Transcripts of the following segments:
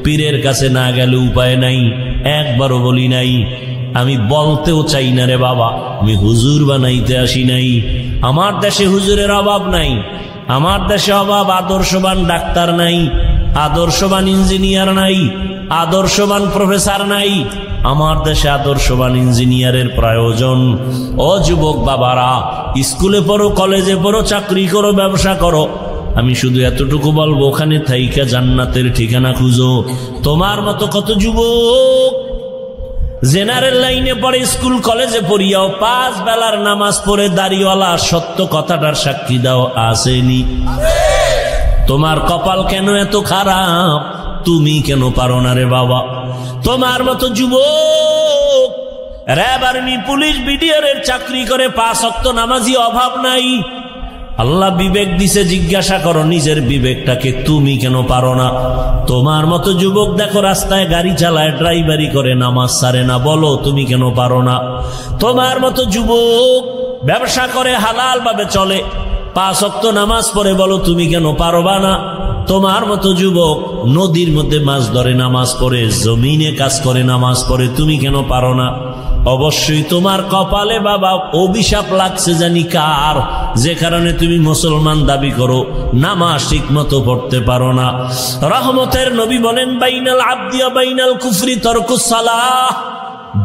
পীরের কাছে না গেলে উপায় নাই, একবারও বলি নাই। আমি বলতেও চাই না রে বাবা, আমি হুজুর বানাইতে আসি নাই। আমার দেশে হুজুরের অভাব নাই, আমার দেশে অভাব আদর্শবান ডাক্তার নাই, আদর্শবান ইঞ্জিনিয়ার নাই, আদর্শবান প্রফেসর নাই। আমার দেশে আদর্শবান ইঞ্জিনিয়ারের প্রয়োজন। ও যুবক বাবারা, স্কুলে পড়ো, কলেজে পড়ো, চাকরি করো, ব্যবসা করো, আমি শুধু এতটুকু বলবো, ওখানে থাইকা জান্নাতের ঠিকানা খুঁজো। তোমার মতো কত যুবক জেনারেল লাইনে পড়ে, স্কুল কলেজে পড়িয়াও 5 বেলার নামাজ পড়ে দাড়িওয়ালা, সত্য কথাটার সাক্ষী দাও আসেনি? তোমার কপাল কেন এত খারাপ? তুমি কেন পারো না রে বাবা? তোমার মতো যুবক র্যাব, আর্মি, পুলিশ, বিডিআর এর চাকরি করে 5 ওয়াক্ত নামাজি অভাব নাই। আল্লাহ বিবেক দিছে, জিজ্ঞাসা করো নিজের বিবেকটাকে, তুমি কেন পারো না? তোমার মতো যুবক দেখো রাস্তায় গাড়ি চালায়, ড্রাইভারি করে, নামাজ ছাড়ে না, বলো তুমি কেন পারো না? তোমার মতো যুবক ব্যবসা করে, হালাল ভাবে চলে, 5 ওয়াক্ত নামাজ পড়ে, বলো তুমি কেন পারবা না? তোমার মতো যুবক নদীর মধ্যে মাছ ধরে, নামাজ পড়ে, জমিনে কাজ করে, নামাজ পড়ে, তুমি কেন পারো না? অবশ্যই তোমার কপালে বাবা অভিশাপ লাগছে, জানি কার, যে কারণে তুমি মুসলমান দাবি করো, নামাজ ঠিক মতো পড়তে পারো না। রহমতের নবী বলেন, বাইনাল আবদি ওয়া বাইনাল কুফরি তারকুস সালাহ।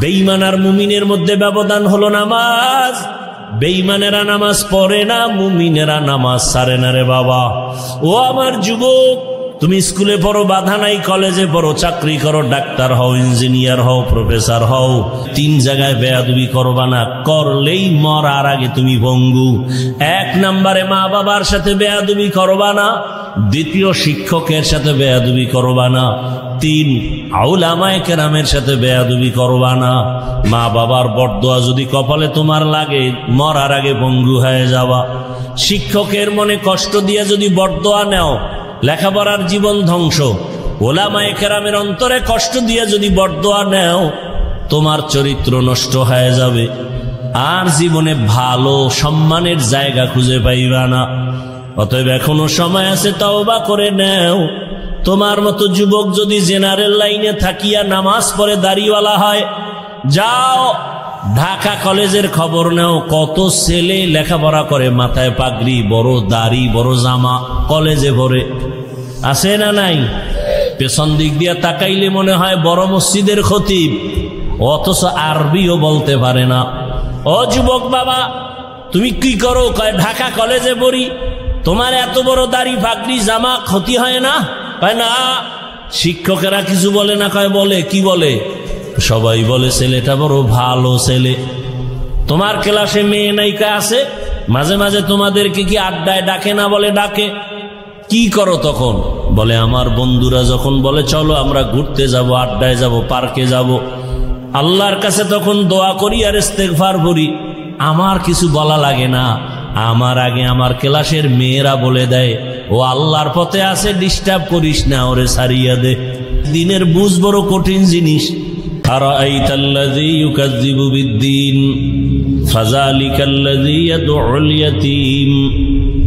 বেঈমান আর মুমিনের মধ্যে ব্যবধান হলো নামাজ। বেঈমানেরা নামাজ পড়ে না, মুমিনেরা নামাজ ছাড়ে না রে বাবা। ও আমার যুবক, তুমি স্কুলে পড়ো, বাধা নাই, কলেজে পড়ো, চাকরি করো, ডাক্তার হও, ইঞ্জিনিয়ার হও, প্রফেসর হও, 3 জায়গায় বেয়াদবি করবা না। করলেই মরার আগে তুমি পঙ্গু। 1 নম্বরে মা বাবার সাথে বেয়াদবি করবা না, 2 শিক্ষকের সাথে বেয়াদবি করবা না, 3 উলামায়ে কেরামের সাথে বেয়াদবি করবা না। মা বাবার বরদোয়া যদি কপালে তোমার লাগে, মরার আগে পঙ্গু হয়ে যাবা। শিক্ষকের মনে কষ্ট দিয়ে যদি বরদোয়া নেও, লেখাপড়ার জীবন ধ্বংস। উলামায়ে কেরামের অন্তরে কষ্ট দিয়ে যদি বরদোয়া নেও, তোমার চরিত্র নষ্ট হয়ে যাবে, আর জীবনে ভালো সম্মানের জায়গা খুঁজে পাইবা না। অতএব এখনো সময় আছে, তওবা করে নেও। তোমার মতো যুবক যদি জেনারেল লাইনে থাকিয়া নামাজ পড়ে দাড়িওয়ালা হয়, যাও ঢাকা কলেজের খবর নাও, কত ছেলে লেখাপড়া করে, মাথায় পাগড়ি, বড় দাড়ি, বড় জামা, কলেজে পড়ে, আছে না নাই? পেছন দিক দিয়া তাকাইলে মনে হয় বড় মসজিদের খতিব, অথচ আরবিও বলতে পারে না। ও যুবক বাবা, তুমি কি করো? কয় ঢাকা কলেজে পড়ি। তোমার এত বড় দাড়ি, পাগড়ি, জামা ক্ষতি হয় না? কয় না। শিক্ষকেরা কিছু বলে না? কয় বলে। কি বলে? সবাই বলে ছেলেটা বড় ভালো ছেলে। তোমার ক্লাসে মেয়ে নায়িকা আছে, মাঝে মাঝে তোমাদেরকে কি আড্ডায় ডাকে না? বলে ডাকে। কি করো তখন? বলে আমার বন্ধুরা যখন বলে চলো আমরা ঘুরতে যাব, আড্ডায় যাব, পার্কে যাব, আল্লাহর কাছে তখন দোয়া করি আর ইস্তেগফার করি। আমার কিছু বলা লাগে না, আমার আগে আমার ক্লাসের মেয়েরা বলে দেয়, ও আল্লাহর পথে আছে, ডিস্টার্ব করিস না, ওরে সারিয়া দে। দিনের বুঝ বড় কঠিন জিনিস। আরাআইতাল্লাযী ইউকাযযিবু বিদ্দীন ফাযালিকাল্লাযী ইয়াদউল ইয়াতীম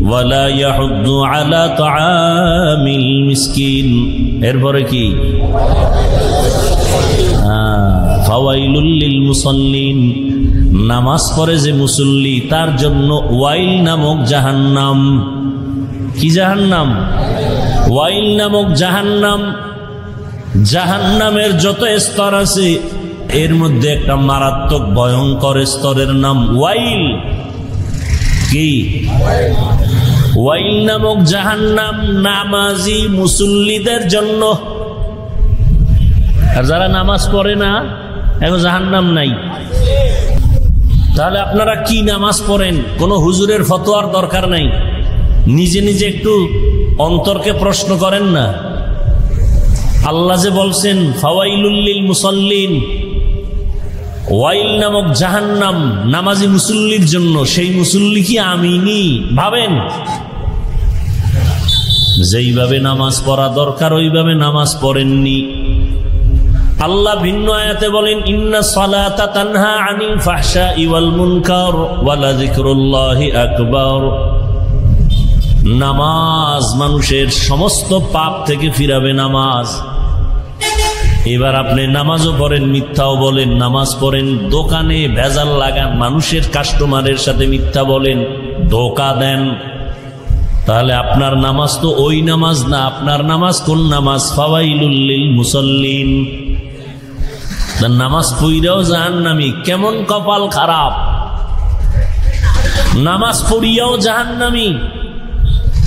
ওয়ালা ইয়াহুদ্দু আলা তাআমিল মিসকিন। এরপরে কি? ফাওয়াইলুল লিল মুসাল্লিন। নামাজ পড়ে যে মুসল্লি, তার জন্য ওয়াইল নামক জাহান্নাম। কি জাহান্নাম? ওয়াইল নামক জাহান্নাম। জাহান্নামের যত স্তর আছে, এর মধ্যে একটা মারাত্মক ভয়ঙ্কর স্তরের নাম ওয়াইল। কি? ওয়াইল নামক জাহান্নাম নামাজি মুসল্লিদের জন্য। আর যারা নামাজ পড়ে না, এখন জাহান্নাম নাই। তাহলে আপনারা কি নামাজ পড়েন? কোনো হুজুরের ফতোয়ার দরকার নাই, নিজে নিজে একটু অন্তরকে প্রশ্ন করেন না। আল্লাহ যে বলছেন ফাওয়াইলুল লিল মুসাল্লিন, ওয়াইল নামক জাহান্নাম নামাজি মুসল্লির জন্য, সেই মুসল্লি কি আমিনি? ভাবেন, যেইভাবে নামাজ পড়া দরকার ওইভাবে নামাজ পড়েননি। আল্লাহ ভিন্ন আয়াতে বলেন, ইন্না সালাতা তানহা আনিল ফাহশাই ওয়াল মুনকার ওয়া লাযিকরুল্লাহি আকবার। নামাজ মানুষের সমস্ত পাপ থেকে ফিরাবে নামাজ। এবার আপনি নামাজও পড়েন, মিথ্যাও বলেন, নামাজ পড়েন, দোকানে ভেজাল লাগান, মানুষের কাস্টমারের সাথে মিথ্যা বলেন, ধোঁকা দেন, তাহলে আপনার নামাজ তো ওই নামাজ না। আপনার নামাজ কোন নামাজ? ফাওয়াইলুল লিল মুসাল্লিন। নামাজ পড়িয়াও জাহান্নামী, কেমন কপাল খারাপ! নামাজ পড়িয়াও জাহান্নামী,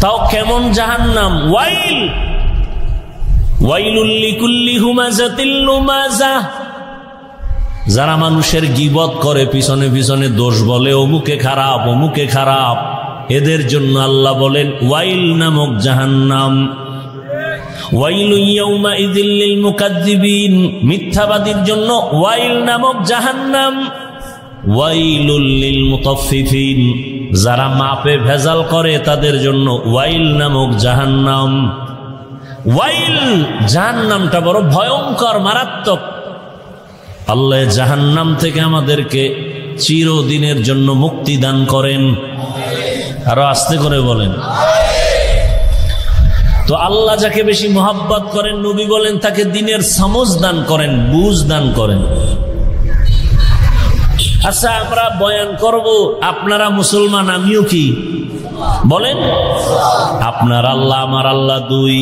তাও কেমন জাহান্নাম! ওয়াইল ওয়াইলুল লিকুল্লি হুমাযাতিল লুমাযাহ। যারা মানুষের গীবত করে, পিছনে পিছনে দোষ বলে, অমুকে খারাপ, অমুকে খারাপ, এদের জন্য আল্লাহ বলেন ওয়াইল নামক জাহান্নাম। ওয়াইলু ইয়াউমাইযিল লিল মুকাজ্জিবিন, মিথ্যাবাদীর জন্য ওয়াইল নামক জাহান্নাম। ওয়াইলুল লিল মুতাফফিফিন, যারা মাপে ভেজাল করে তাদের জন্য ওয়াইল নামক জাহান্নাম। ওয়াইল জাহান্নামটা বড় ভয়ঙ্কর, মারাত্মক। আল্লাহ জাহান্নাম থেকে আমাদেরকে চিরদিনের জন্য মুক্তি দান করেন। আরো আস্তে করে বলেন। তো আল্লাহ যাকে বেশি মোহাব্বত করেন, নবী বলেন তাকে দিনের সমঝ দান করেন, বুঝ দান করেন। আচ্ছা, আমরা বয়ান করব, আপনারা মুসলমান, আমিও কি বলেন? আপনার আল্লাহ আমার আল্লাহ দুই,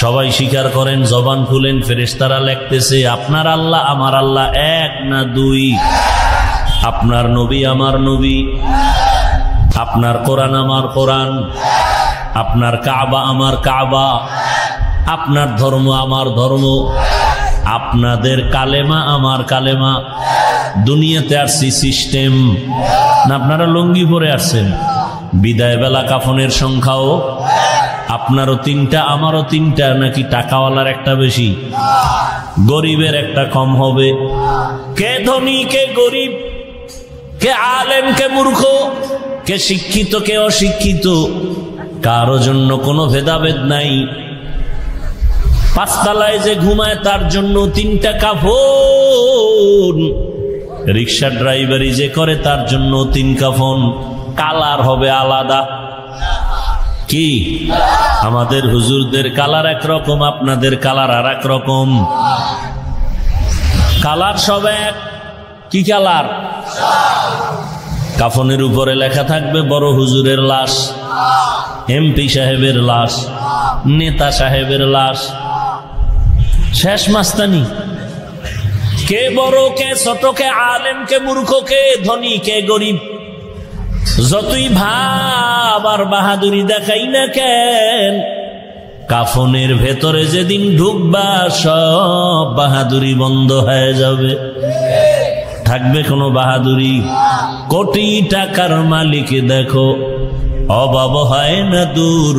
সবাই স্বীকার করেন, জবান খুলেন, ফেরেশতারা লিখতেছে আপনার আল্লাহ আমার আল্লাহ এক না দুই। আপনার নবী আমার নবী, আপনার কোরআন আমার কোরআন, আপনার কাবা আমার কাবা, আপনার ধর্ম আমার ধর্ম, আপনাদের কালেমা আমার কালেমা। দুনিয়াতে আসছি সিস্টেম না, আপনারা লুঙ্গি পরে আসছেন। বিদায় বেলা কাফনের সংখ্যাও আপনারও তিনটা, আমারও তিনটা, নাকি টাকাওয়ালার একটা বেশি, গরিবের একটা কম হবে? কে ধনী কে গরিব, কে আলেম কে মূর্খ, কে শিক্ষিত কে অশিক্ষিত, কারো জন্য কোনো ভেদাভেদ নাই। পাঁচতলায় যে ঘুমায় তার জন্য তিনটা কাফন, রিক্সা ড্রাইভারি যে করে তার জন্য তিন কাফন, কালার হবে আলাদা। কি আমাদের হুজুরদের কালার একরকম, আপনাদের কালার আর এক রকম। কালার সব এক। কি কালার? কাফনের উপরে লেখা থাকবে বড় হুজুরের লাশ, এমপি সাহেবের লাশ, নেতা সাহেবের লাশ। শেষ মাস্তানি। কে বড় কে ছোট, কে আলেম কে মূর্খ, কে ধনী কে গরিব, যতই ভাব আর বাহাদুরি দেখাই না কেন, কাফনের ভেতরে যেদিন ঢুকবা সব বাহাদুরি বন্ধ হয়ে যাবে। থাকবে কোনো বাহাদুরি? কোটি টাকার মালিক দেখো, অভাব হয় না দূর,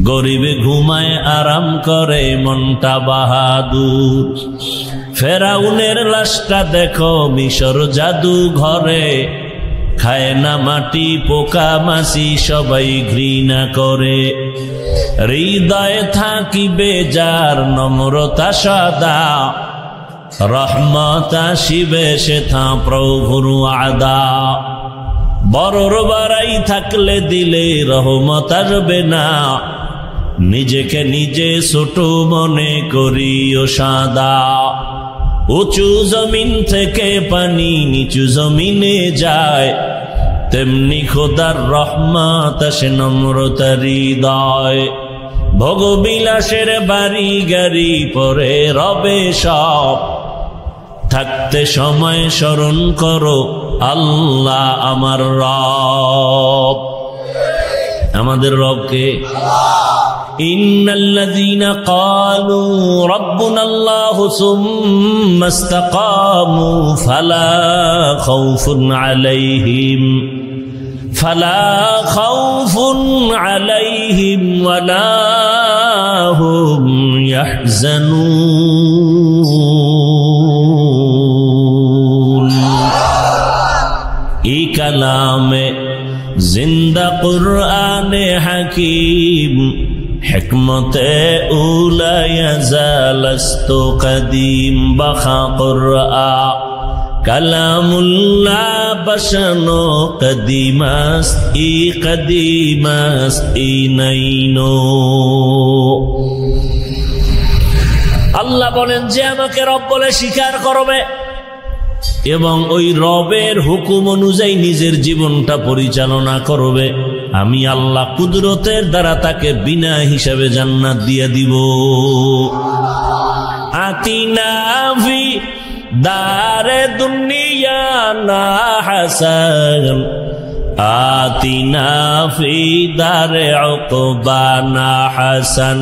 গরিবে ঘুমায় আরাম করে মনটা বাহাদুর। ফেরাউনের লাশটা দেখো মিশর জাদু ঘরে, খায় না মাটি পোকা মাছি সবাই ঘৃণা করে। হৃদয়ে থাকিবে যার নম্রতা সদা, রহমত আসিবে সেথা প্রভুর আদা। বড়র বাড়াই থাকলে দিলে রহমত আসবে না, নিজেকে নিজে ছোট মনে করিও সাদা। উঁচু জমিন থেকে পানি নিচু জমিনে যায়, তেমনি খোদার রহমত আসে নম্রতার হৃদয়। ভোগবিলাসের বাড়ি গাড়ি পরে রবে সব, থাকতে সময় স্মরণ করো আল্লাহ আমার রব। আমাদের রবকে ইন্নাল্লাযীনা ক্বালু রাব্বুনাল্লাহু সুম্মা ইসতাকামু ফালা খাউফুন আলাইহিম ওয়ালা হুম ইয়াহজানুন। এই কালামে জিন্দা কুরআনে হাকিম, হিকমতে উলা ইয়াজালাস্তু কদিম। বাখা কুরআ কালামুল্লাহ বসানো কদিমাস ই নাইনো। আল্লাহ বলেন যে আমাকে রব বলে স্বীকার করবে এবং ওই রবের হুকুম অনুযায়ী নিজের জীবনটা পরিচালনা করবে, আমি আল্লাহ কুদরতের দ্বারা তাকে বিনা হিসাবে জান্নাত দিয়ে দিব। আতিনা ফি দারে দুনিয়া না হাসান, আতিনা ফি দারে উকবা না হাসান,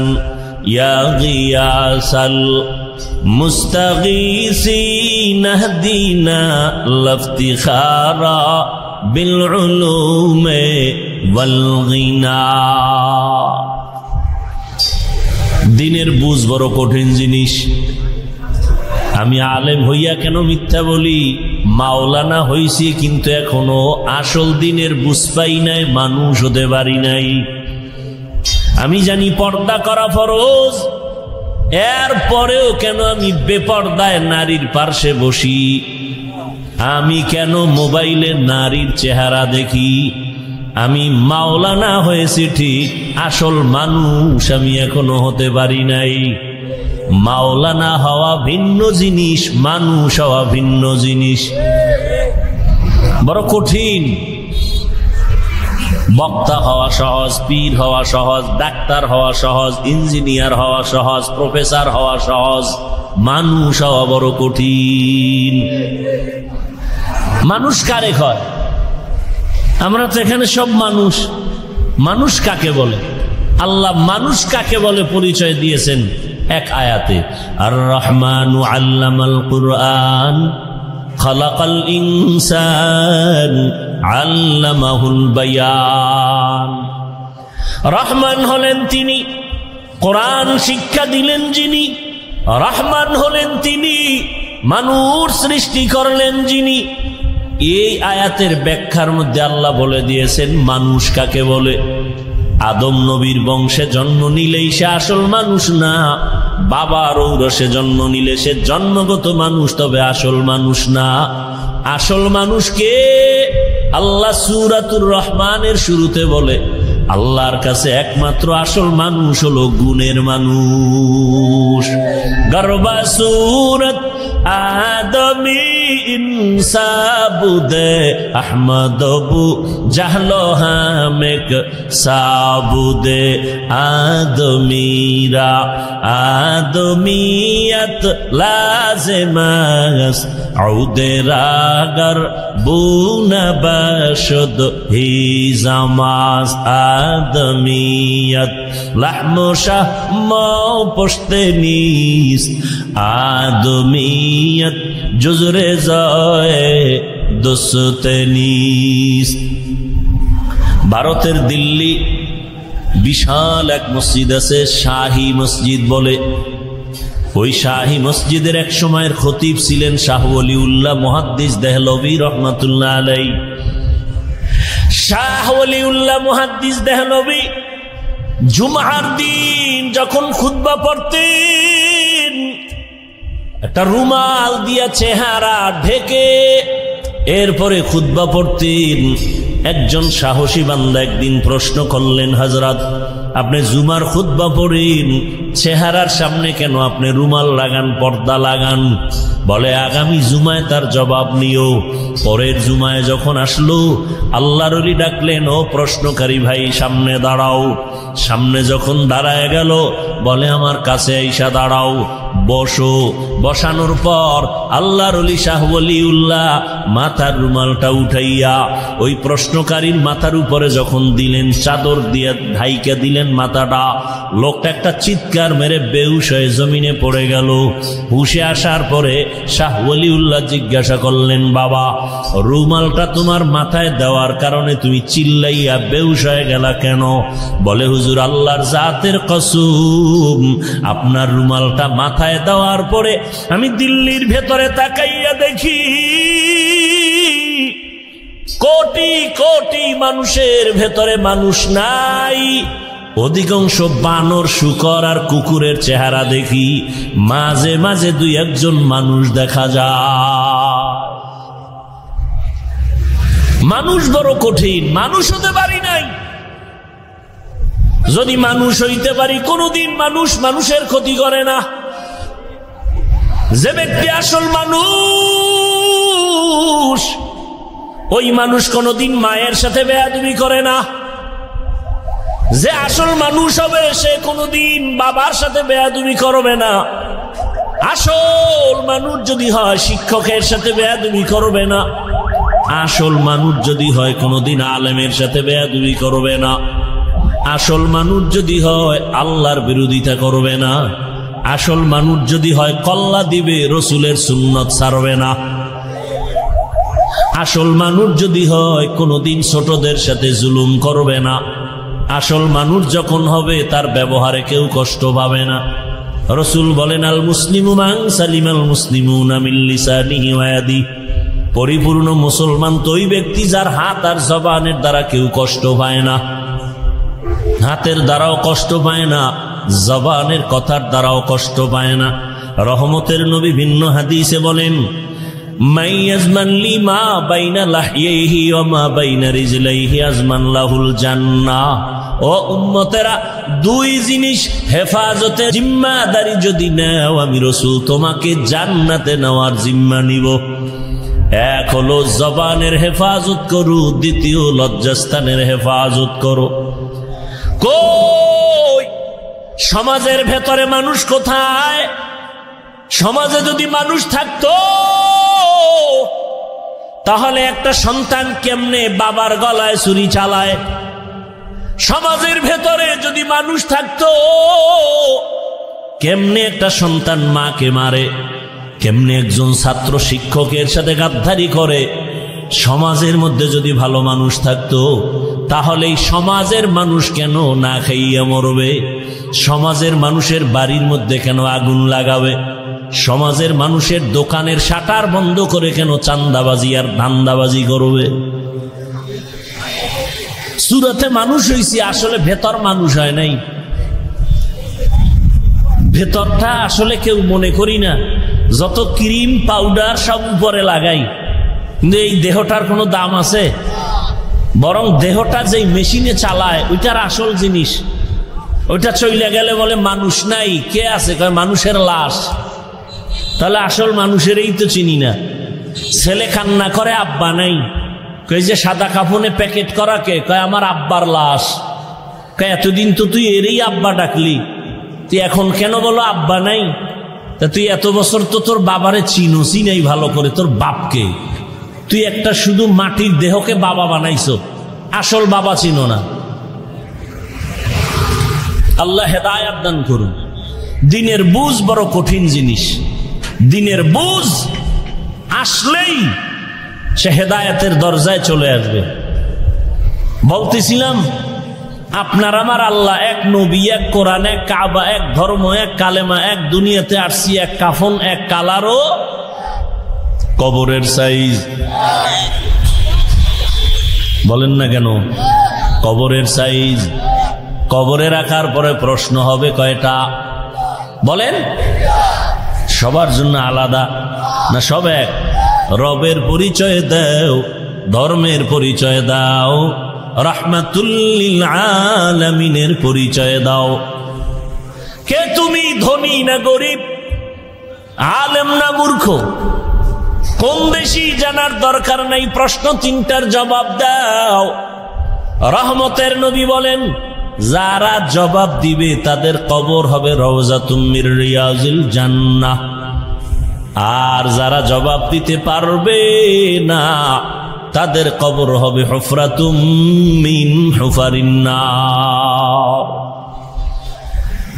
ইয়া গিয়াসাল মুস্তাগীসিন ইহদিনা লাফতিখারা বিল উলুমে ওয়াল গিনা। দিনের বুঝ বড় কঠিন জিনিস। আমি আলেম হইয়া কেন মিথ্যা বলি? মাওলানা হইছি কিন্তু এখনো আসল দিনের বুঝ পাই নাই, মানুষ হতে পারি নাই। আমি জানি পর্দা করা ফরজ, এরপরেও কেন আমি বেপর্দায় নারীর পার্শ্বে বসি? আমি কেন মোবাইলে নারীর চেহারা দেখি? আমি মাওলানা হয়েছি ঠিক, আসল মানুষ আমি এখনো হতে পারি নাই। মাওলানা হওয়া ভিন্ন জিনিস, মানুষ হওয়া ভিন্ন জিনিস, বড় কঠিন। বক্তা হওয়া সহজ, পীর হওয়া সহজ, ডাক্তার হওয়া সহজ, ইঞ্জিনিয়ার হওয়া সহজ, প্রফেসর হওয়া সহজ, মানুষ হওয়া বড় কঠিন। মানুষ কারে হয়? আমরা তো এখানে সব মানুষ। মানুষ কাকে বলে? আল্লাহ মানুষ কাকে বলে পরিচয় দিয়েছেন এক আয়াতে, আর রহমানু আল্লামাল কুরআন খালাকাল ইনসান আল্লামাহুল বায়ান। রহমান হলেন তিনি, কোরআন শিক্ষা দিলেন যিনি। রহমান হলেন তিনি, মানুষ সৃষ্টি করলেন যিনি। এই আয়াতের ব্যাখ্যার মধ্যে আল্লাহ বলে দিয়েছেন মানুষ কাকে বলে। আদম নবীর বংশে জন্ম নিলেই সে আসল মানুষ না, বাবার ঔরসে জন্ম নিলে সে জন্মগত মানুষ, তবে আসল মানুষ না। আসল মানুষকে আল্লাহ সূরাতুর রহমানের শুরুতে বলে আল্লাহর কাছে একমাত্র আসল মানুষ হলো গুণের মানুষ। গর্বা সূরত আদমি ইনসাবুদে আহমদবু জাহলো হামেক সাবুদে আদমিরা আদমিয়ত লাজেমাস আউদে রাগর বুনা বাশদ হি জামাস আদমিয়ত লাহমু শাহম পশতে নিস আদমিয়ত জুজরে জয়ে দোস্তে নিস। ভারতের দিল্লি বিশাল এক মসজিদ আছে, শাহী মসজিদ বলে। ওই শাহী মসজিদের এক সময়ের খতিব ছিলেন শাহ ওলিউল্লাহ মুহাদ্দিস দেহলভী রহমাতুল্লাহ আলাইহি। শাহ ওলিউল্লাহ মুহাদ্দিস দেহলভী জুমার দিন যখন খুতবা পড়তেন, একটা রুমাল দিয়া চেহারা ঢেকে এরপরে খুতবা পড়তেন। একজন সাহসী বান্দা একদিন প্রশ্ন করলেন, হযরত আপনি জুমার খুতবা পড়েন, চেহারার সামনে কেন আপনি রুমাল লাগান, পর্দা লাগান? বলে আগামী জুমায় তার জবাব নিও। পরের জুমায় যখন আসলো, আল্লাহর ওলি ডাকলেন, ও প্রশ্নকারী ভাই সামনে দাঁড়াও। সামনে যখন দাঁড়ায় গেল, বলে আমার কাছে আইসা দাঁড়াও, বসো। বসানোর পর আল্লাহর ওলি শাহ ওলিউল্লাহ মাথার রুমালটা উঠাইয়া ওই প্রশ্নকারীর মাথার উপরে যখন দিলেন, চাদর দিয়ে ঢাইকা দিলেন মাথাটা, লোকটা একটা চিৎকার মেরে বেহুশ হয়ে জমিনে পড়ে গেল। হুশে আসার পরে শাহ ওলিউল্লাহ জিজ্ঞাসা করলেন, বাবা রুমালটা তোমার মাথায় দেওয়ার কারণে তুমি চিল্লাইয়া বেহুশ হয়ে গেলা কেন? বলে হুজুর আল্লাহর জাতের কসম, আপনার রুমালটা মাথায় দেওয়ার পরে আমি দিল্লির ভেতরে তাকাইয়া দেখি কোটি কোটি মানুষের ভেতরে মানুষ নাই, অধিকাংশ বানর, শুকর আর কুকুরের চেহারা দেখি, মাঝে মাঝে দুই একজন মানুষ দেখা যায়। মানুষ বড় কঠিন, মানুষ হতে পারি নাই। যদি মানুষ হইতে পারি, কোনদিন মানুষ মানুষের ক্ষতি করে না। যে ব্যক্তি আসল মানুষ, ওই মানুষ কোনদিন মায়ের সাথে বেয়াদবি করে না। যে আসল মানুষ হবে, সে কোনদিন বাবার সাথে বেয়াদবি করবে না। আসল মানুষ যদি হয়, শিক্ষকের সাথে বেয়াদবি করবে না। আসল মানুষ যদি হয়, কোনদিন আলেমের সাথে বেয়াদবি করবে না। আসল মানুষ যদি হয়, আল্লাহর বিরোধিতা করবে না। আসল মানুষ যদি হয়, কল্লা দিবে, রসুলের সুন্নত ছাড়বে না। আসল মানুষ যদি হয়, কোনদিন ছোটদের সাথে জুলুম করবে না। আসল মানুষ যখন হবে, তার ব্যবহারে কেউ কষ্ট পাবে না। রসুল বলেন, আল মুসলিমু মান সালিমাল মুসলিমুনা মিন লিসানিহি ওয়া ইয়াদিহি, পরিপূর্ণ মুসলমান তো ওই ব্যক্তি যার হাত আর জবানের দ্বারা কেউ কষ্ট পায় না। হাতের দ্বারাও কষ্ট পায় না, জবানের কথার দ্বারাও কষ্ট পায় না। রহমতের নবী ভিন্ন হাদিসে বলেন, মাইয়াজমান লিমা বাইনা লাহইহি ওয়া মা বাইনা রিজলাইহি আজমান লাহুল জান্নাহ। ও উম্মতেরা, দুই জিনিস হেফাজতে জিম্মাদারি যদি নাও, আমি রাসূল তোমাকে জান্নাতে নেওয়ার জিম্মা নিব। এক হলো জবানের হেফাজত করো, দ্বিতীয় লজ্জাস্থানের হেফাজত করো। কই সমাজের ভেতরে মানুষ কোথায়? সমাজে যদি মানুষ থাকতো, তাহলে একটা সন্তান কেমনে বাবার গলায় ছুরি চালায়? সমাজের ভেতরে যদি মানুষ থাকতো, কেমনে একটা সন্তান মাকে মারে? কেমনে একজন ছাত্র শিক্ষকের সাথে গাদ্দারি করে? সমাজের মধ্যে যদি ভালো মানুষ থাকতো, তাহলে এই সমাজের মানুষ কেন না খাইয়া মরবে? সমাজের মানুষের বাড়ির মধ্যে কেন আগুন লাগাবে? সমাজের মানুষের দোকানের শাটার বন্ধ করে কেন চান্দাবাজি আর ধান্দাবাজি করবে? সুরতে মানুষ হইছি, আসলে ভেতর মানুষ হয় নাই। ভেতরটা আসলে কেউ মনে করি না। যত ক্রিম পাউডার সব উপরে লাগাই, কিন্তু এই দেহটার কোনো দাম আছে? বরং দেহটা যেই মেশিনে চালায়, ওইটার আসল জিনিস। ওইটা চলে গেলে বলে মানুষ নাই, কে আছে? কয় মানুষের লাশ। তাহলে আসল মানুষেরই তো চিনি না। ছেলে কান্না করে, আব্বা নাই। কই যে সাদা কাফনে প্যাকেট করা কে? কয় আমার আব্বার লাশ। কয় এতদিন তো তুই এরই আব্বা ডাকলি, তুই এখন কেন বলো আব্বা নাই? তা তুই এত বছর তো তোর বাবারে চিনোসি নাই ভালো করে, তোর বাপকে। তুই একটা শুধু মাটির দেহকে বাবা বানাইছো, আসল বাবা চিনো না। আল্লাহ হেদায়েত দান করুন। দিনের বুঝ বড় কঠিন জিনিস। দিনের বুঝ আসলেই সে হেদায়েতের দরজায় চলে আসবে। বলতেছিলাম, আপনার আমার আল্লাহ এক, নবী এক, কোরআন এক, কাবা এক, ধর্ম এক, কালেমা এক, দুনিয়াতে আসছি এক, কাফন এক, কালারও কবরের সাইজ। বলেন না কেন? কবরের সাইজ। কবরে রাখার পরে প্রশ্ন হবে কয়টা? বলেন। সবার জন্য আলাদা না সব এক? রবের পরিচয় দাও, ধর্মের পরিচয় দাও, রাহমাতুল লিল আলামিনের পরিচয় দাও। কে তুমি? ধনী না গরিব? আলেম না মূর্খ? কোন দেশি জানার দরকার নাই, প্রশ্ন তিনটার জবাব দাও। রহমতের নবী বলেন, যারা জবাব দিবে তাদের কবর হবে রওজাতুম মির রিয়াজিল জান্নাহ। আর যারা জবাব দিতে পারবে না, তাদের কবর হবে হুফরাতুম মিন হুফারিন নার।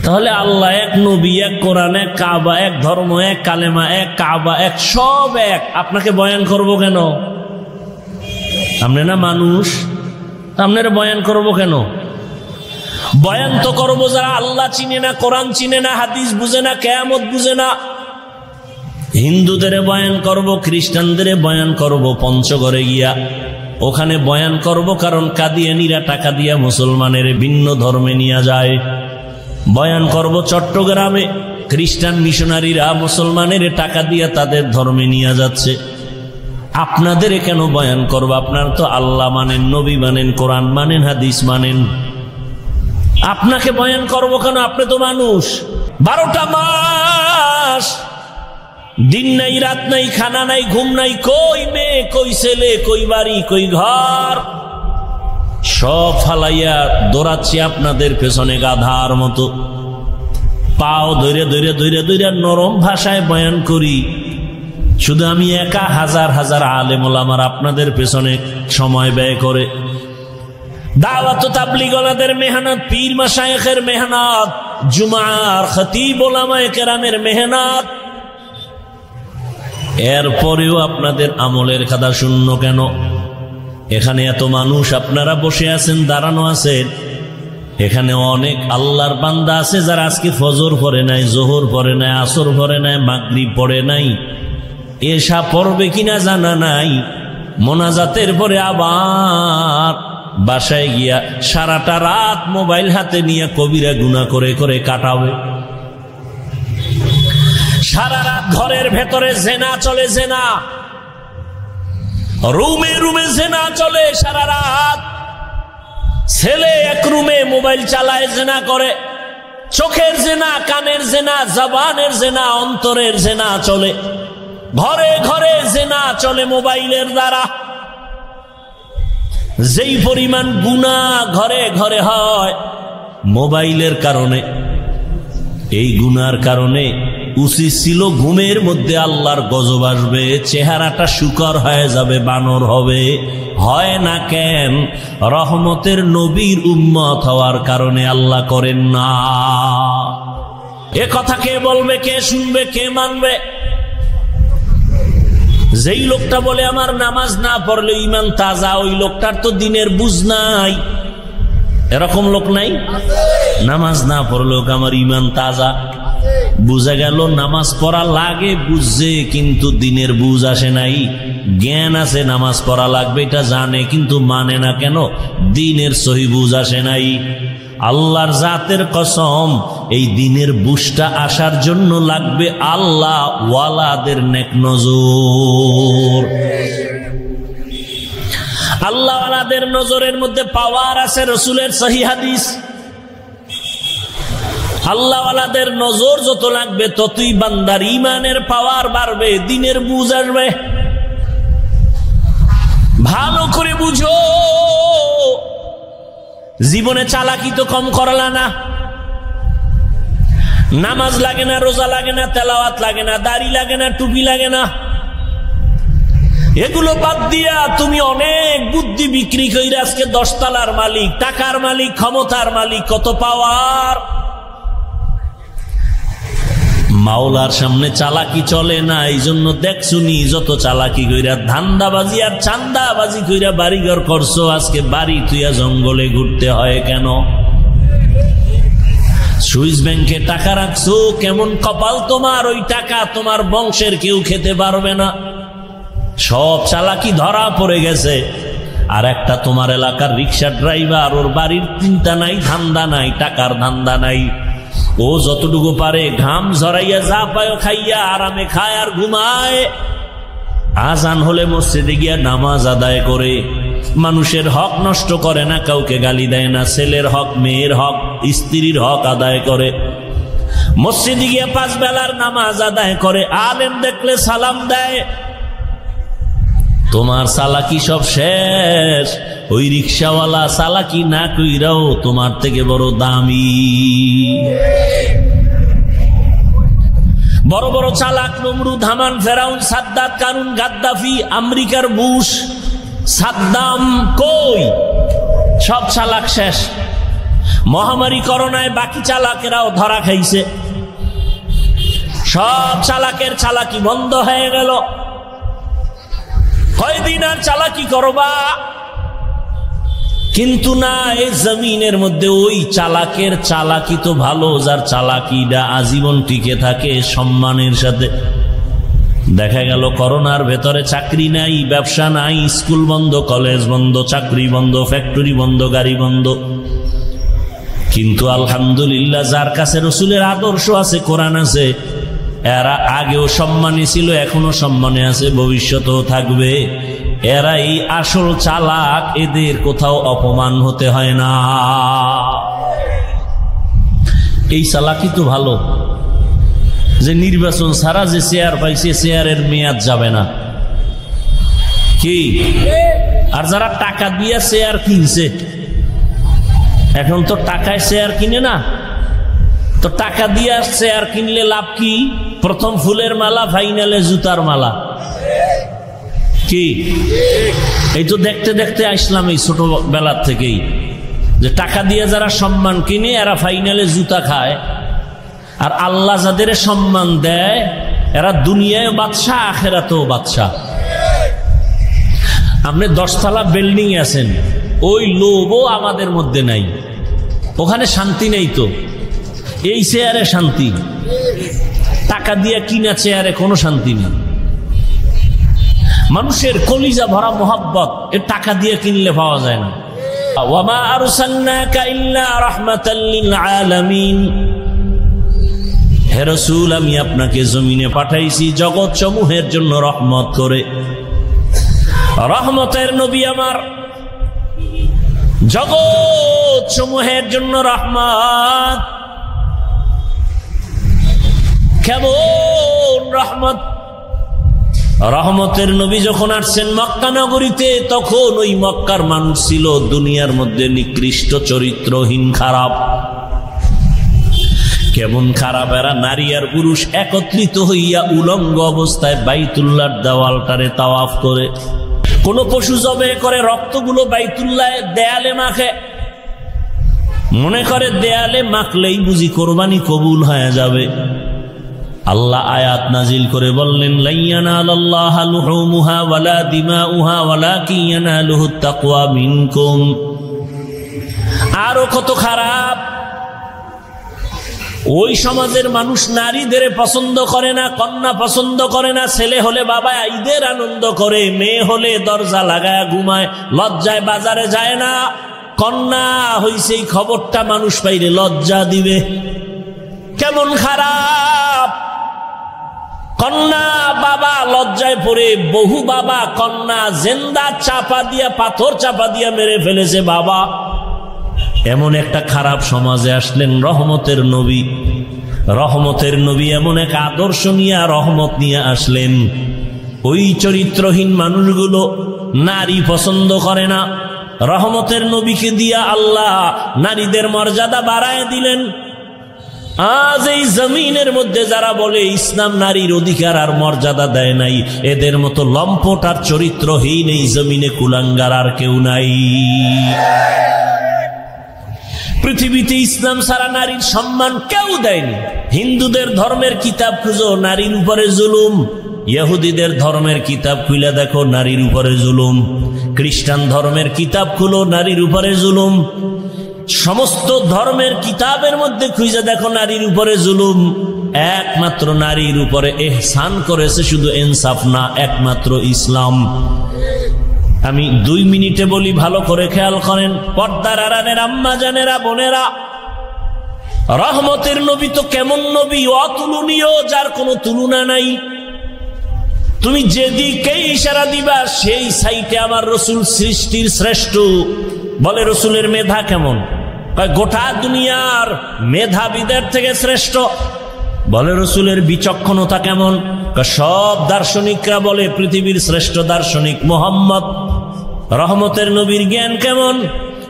তাহলে আল্লাহ এক, নবী এক, কোরআন এক, কাবা এক, ধর্ম এক, কালেমা এক, কাবা এক, সব এক। আপনাকে বয়ান করব কেন? আপনি না মানুষ, আপনার বয়ান করব কেন? বয়ান তো করবো যারা আল্লাহ চিনে না, কোরআন চিনে না, হাদিস বুঝে না, কিয়ামত বুঝে না। হিন্দুদের বয়ান করব, খ্রিস্টানদের বয়ান করব পঞ্চগড়ে গিয়া, ওখানে বয়ান করব, কারণ কাদিয়ানীরা টাকা দিয়া মুসলমানের ভিন্ন ধর্মে নিয়ে যায়। বয়ান করব চট্টগ্রামে, খ্রিস্টান মিশনারিরা মুসলমানের টাকা দিয়া তাদের ধর্মে নিয়ে যাচ্ছে। আপনাদের কেন বয়ান করব? আপনারা তো আল্লাহ মানেন, নবী মানেন, কোরআন মানেন, হাদিস মানেন। আপনাকে বয়ান করব কেন? আপনি তো মানুষ। 12টা মাস দিন নাই, রাত নাই, খানা নাই, ঘুম নাই, কই মেয়ে, কই ছেলে, কই বাড়ি, কই ঘর, সব ফালাইয়া দৌড়াচ্ছি আপনাদের পেছনে গাধার মতো। পাও ধরে ধরে ধরে ধরে নরম ভাষায় বয়ান করি। শুধু আমি একা, হাজার হাজার আলেম ওলামার আপনাদের পেছনে সময় ব্যয় করে। দাওয়াত ও তাবলীগ ওয়ালাদের মেহনত, পীর মাশায়েখের মেহনত, জুমার খতিব ওলামায়ে কেরামের মেহনত, এরপরেও আপনাদের আমলের খাতা শূন্য কেন? এখানে এত মানুষ, আপনারা বসে আছেন, দাঁড়ানো আছেন, এখানে অনেক আল্লাহর বান্দা আছে যারা আজকে ফজর পড়ে নাই, জোহর পড়ে নাই, আসর পড়ে নাই, মাগরিব পড়ে নাই, এশা পড়বে কিনা জানা নাই। মোনাজাতের পরে আবার বাসায় গিয়া সারাটা রাত মোবাইল হাতে নিয়ে কবিরা গুনাহ করে করে কাটাবে। সারা রাত ঘরের ভেতরে জেনা চলে, জেনা রুমে রুমে জেনা চলে সারা রাত। ছেলে এক রুমে মোবাইল চালায়, জেনা করে। চোখের জেনা, কানের জেনা, জবানের জেনা, অন্তরের জেনা চলে। ঘরে ঘরে জেনা চলে মোবাইলের দ্বারা। যেই পরিমাণ গুনাহ ঘরে ঘরে হয় মোবাইলের কারণে, এই গুনার কারণে উচিত ছিল ঘুমের মধ্যে আল্লাহর গজব আসবে, চেহারাটা শুকর হয়ে যাবে, বানর হবে। হয় না কেন? রহমতের নবীর উম্মত হওয়ার কারণে আল্লাহ করেন না। এ কথা কে বলবে, কে শুনবে, কে মানবে? যেই লোকটা বলে আমার নামাজ না পড়লে ঈমান তাজা, ওই লোকটার তো দিনের বুঝ নাই। এরকম লোক নাই? নামাজ না পড়লেও আমার ঈমান তাজা। বুঝা গেল নামাজ পড়া লাগে, বুঝছে, কিন্তু দিনের বুঝ আসে নাই। জ্ঞান আছে নামাজ পড়া লাগবে, এটা জানে, কিন্তু মানে না কেন? দিনের সহি বুঝ আসে নাই। আল্লাহর জাতের কসম, এই দিনের বুঝটা আসার জন্য লাগবে আল্লাহ ওয়ালাদের নেক নজর। আল্লাহ ওয়ালাদের নজরের মধ্যে পাওয়ার আছে, রাসূলের সহিহ হাদিস। আল্লাহ ওয়ালাদের নজর যত লাগবে ততই বান্দার ঈমানের পাওয়ার বাড়বে, দিনের বুঝ আসবে। ভালো করে বুঝো, জীবনে চালাকি তো কম করলা না। নামাজ লাগে না, রোজা লাগে না, তেলাওয়াত লাগে না, দাড়ি লাগে না, টুপি লাগে না, এগুলো বাদ দিয়া তুমি অনেক বুদ্ধি বিক্রি কইরা আজকে 10 তলার মালিক, টাকার মালিক, ক্ষমতার মালিক, কত পাওয়ার। মাওলার সামনে চালাকি চলে না, এই জন্য দেখছুনি যত চালাকি কইরা ধান্দাবাজি আর চান্দাবাজি কইরা বাড়িঘর করছো, আজকে বাড়ি তুইয়া জঙ্গলে ঘুরতে হয় কেন? সুইস ব্যাংকে টাকা রাখছো, কেমন কপাল তোমার, ওই টাকা তোমার বংশের কেউ খেতে পারবে না। সব চালাকি ধরা পড়ে গেছে। আর একটা তোমার এলাকার রিক্সা ড্রাইভার, ওর বাড়ির চিন্তা নাই, ধান্দা নাই, টাকার ধান্দা নাই। ও যতটুকু পারে ঘাম ঝরাইয়া যা পায় খাইয়া আরামে খায় আর ঘুমায়। আজান হলে মসজিদে গিয়া নামাজ আদায় করে, মানুষের হক নষ্ট করে না, কাউকে গালি দেয় না, ছেলের হক, মেয়ের হক, স্ত্রীর হক আদায় করে। মসজিদে গিয়া 5 বেলার নামাজ আদায় করে, আলেম দেখলে সালাম দেয়। তোমার চালাকি সব শেষ। ওই রিক্সাওয়ালা চালাকি না কইরাও তোমার থেকে বড় দামি। বড় বড় চালাক নমরুদ, হামান, ফেরাউন, সাদ্দাত, কারুন, গাদ্দাফি, আমেরিকার বুশ, সাদ্দাম, কই সব চালাক শেষ। মহামারী করোনায় বাকি চালাকেরাও ধরা খাইছে। সব চালাকের চালাকি বন্ধ হয়ে গেল। কয়দিন আর চালাকি করবা? কিন্তু না, এই জমিনের মধ্যে ওই চালাকের চালাকি তো ভালো, যার চালাকিটা আজীবন টিকে থাকে সম্মানের সাথে। দেখা গেল করোনার ভেতরে চাকরি নাই, ব্যবসা নাই, স্কুল বন্ধ, কলেজ বন্ধ, চাকরি বন্ধ, ফ্যাক্টরি বন্ধ, গাড়ি বন্ধ। কিন্তু আলহামদুলিল্লাহ, যার কাছে রসুলের আদর্শ আছে, কোরআন আছে, এরা আগেও সম্মানী ছিল, এখনো সম্মানে আছে, ভবিষ্যতেও থাকবে। এরা এই আসল চালাক, এদের কোথাও অপমান হতে হয় না। এই চালাকি তো ভালো, যে নির্বাচন ছাড়া যে চেয়ার পাইছে চেয়ারের মেয়াদ যাবে না, কি? আর যারা টাকা দিয়ে চেয়ার কিনছে, এখন তো টাকায় চেয়ার কিনে না, তো টাকা দিয়ে চেয়ার কিনলে লাভ কি? প্রথম ফুলের মালা, ফাইনালে জুতার মালা, কি? এই তো দেখতে দেখতে আসলাম এই ছোটবেলার থেকেই, যে টাকা দিয়ে যারা সম্মান কিনে এরা ফাইনালে জুতা খায়, আর আল্লাহ যাদের সম্মান দেয় এরা দুনিয়ায় বাদশা, আখেরাতেও বাদশা। আপনি 10 তলা বিল্ডিং আছেন, ওই লোভও আমাদের মধ্যে নাই, ওখানে শান্তি নেই। তো এই চেয়ারে শান্তি, টাকা দিয়ে কিনা চেয়ারে কোনো শান্তি নেই। মানুষের কলিজা ভরা মোহাব্বত এ টাকা দিয়ে কিনলে পাওয়া যায় না। ওয়ামা আরসালনাকা ইল্লা রাহমাতাল লিল আলামিন, হে রাসূল আমি আপনাকে জমিনে পাঠাইছি জগৎ সমূহের জন্য রহমত করে। রহমতের নবী আমার, জগৎ সমূহের জন্য রহমত। কেমন রহমত! রহমতের নবী যখন আসছেন মক্কা নগরীতে, তখন ওই মক্কার মানুষ ছিল দুনিয়ার মধ্যে নিকৃষ্ট চরিত্রহীন, খারাপ। কেমন খারাপ! এরা নারী আর পুরুষ একত্রিত হইয়া উলঙ্গ অবস্থায় বাইতুল্লাহর দেওয়ালটারে তাওয়াফ করে। কোন পশু জবে করে রক্তগুলো বাইতুল্লাহ দেয়ালে মাখে, মনে করে দেয়ালে মাখলেই বুঝি কোরবানি কবুল হয়ে যাবে। আল্লাহ আয়াত নাজিল করে বললেন, লা ইয়ানালাল্লাহা লুহুমুহা ওয়ালা দিমাউহা ওয়ালাকিন ইয়ানালুহুত তাকওয়া মিনকুম। আরো কত খারাপ! ওই সমাজের মানুষ নারীদের পছন্দ করে না, কন্যা পছন্দ করে না। ছেলে হলে বাবা ঈদের আনন্দ করে, মেয়ে হলে দরজা লাগায় ঘুমায়, লজ্জায় বাজারে যায় না। কন্যা হইছে এই খবরটা মানুষ পাইলে লজ্জা দিবে। কেমন খারাপ! কন্যা বাবা লজ্জায় পড়ে, বহু বাবা কন্যা জেন্দা চাপা দিয়া, পাথর চাপা দিয়া মেরে ফেলেছে বাবা। এমন একটা খারাপ সমাজে আসলেন রহমতের নবী। রহমতের নবী এমন এক আদর্শ নিয়ে, রহমত নিয়ে আসলেন। ওই চরিত্রহীন মানুষগুলো নারী পছন্দ করে না। রহমতের নবীকে দিয়া আল্লাহ নারীদের মর্যাদা বাড়ায় দিলেন। আজ এই জমিনের মধ্যে যারা বলে ইসলাম নারীর অধিকার আর মর্যাদা দেয় নাই, এদের মতো লম্পট আর চরিত্রহীন এই জমিনে কুলাঙ্গার আর কেউ নাই। পৃথিবীতে ইসলাম ছাড়া নারীর সম্মান কেউ দেয়নি। হিন্দুদের ধর্মের কিতাব খুঁজো, নারীর উপরে জুলুম। ইহুদিদের ধর্মের কিতাব খুলে দেখো, নারীর উপরে জুলুম। খ্রিস্টান ধর্মের কিতাব খুলো, নারীর উপরে জুলুম। সমস্ত ধর্মের কিতাবের মধ্যে খুঁজে দেখো, নারীর উপরে জুলুম। একমাত্র নারীর উপরে ইহসান করেছে শুধু ইনসাফ না, একমাত্র ইসলাম। আমি 2 মিনিটে বলি, ভালো করে খেয়াল করেন। পর্দার আড়ালের আম্মা জানেরা, বোনেরা, রহমতের নবী তো কেমন নবী! অতুলনীয়, যার কোনো তুলনা নাই। তুমি যেদিকেই ইশারা দিবা সেই সাইটে আমার রসুল সৃষ্টির শ্রেষ্ঠ। বলে রসুলের মেধা কেমন? গোটা দুনিয়ার মেধাবীদের থেকে শ্রেষ্ঠ। বলে রসুলের বিচক্ষণতা কেমন? সব দার্শনিকরা বলে পৃথিবীর শ্রেষ্ঠ দার্শনিক মুহাম্মদ। রহমতের নবীর জ্ঞান কেমন?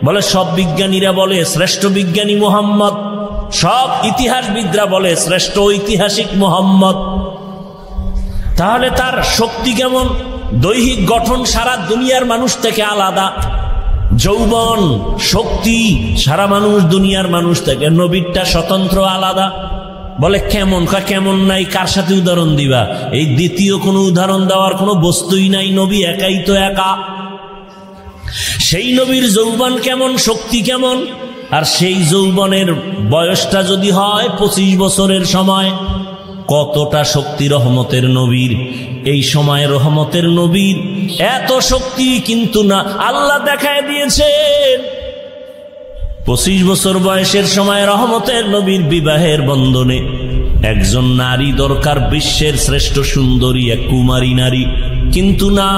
বলে সব বিজ্ঞানীরা বলে শ্রেষ্ঠ বিজ্ঞানী মুহাম্মদ। সব ইতিহাসবিদরা বলে শ্রেষ্ঠ ঐতিহাসিক মুহাম্মদ। তাহলে তার শক্তি কেমন? দৈহিক গঠন সারা দুনিয়ার মানুষ থেকে আলাদা। যৌবন, শক্তি সারা মানুষ দুনিয়ার মানুষ থেকে, নবীরটা স্বতন্ত্র আলাদা। বলে কেমন? কেমন নাই, কার সাথে উদাহরণ দিবা? এই দ্বিতীয় কোনো উদাহরণ দেওয়ার কোনো বস্তুই নাই, নবী একাই তো একা। সেই নবীর যৌবন কেমন, শক্তি কেমন? আর সেই যৌবনের বয়সটা যদি হয় 25 বছরের সময়, কতটা শক্তি রহমতের নবীর! এই সময় রহমতের নবীর এত শক্তি, কিন্তু না, আল্লাহ দেখায় দিয়েছেন 25 বছর বয়সের সময় রহমতের নবীর বিবাহের বন্ধনে একজন নারী দরকার, বিশ্বের শ্রেষ্ঠ সুন্দরী এক কুমারী নারী। কিন্তু না,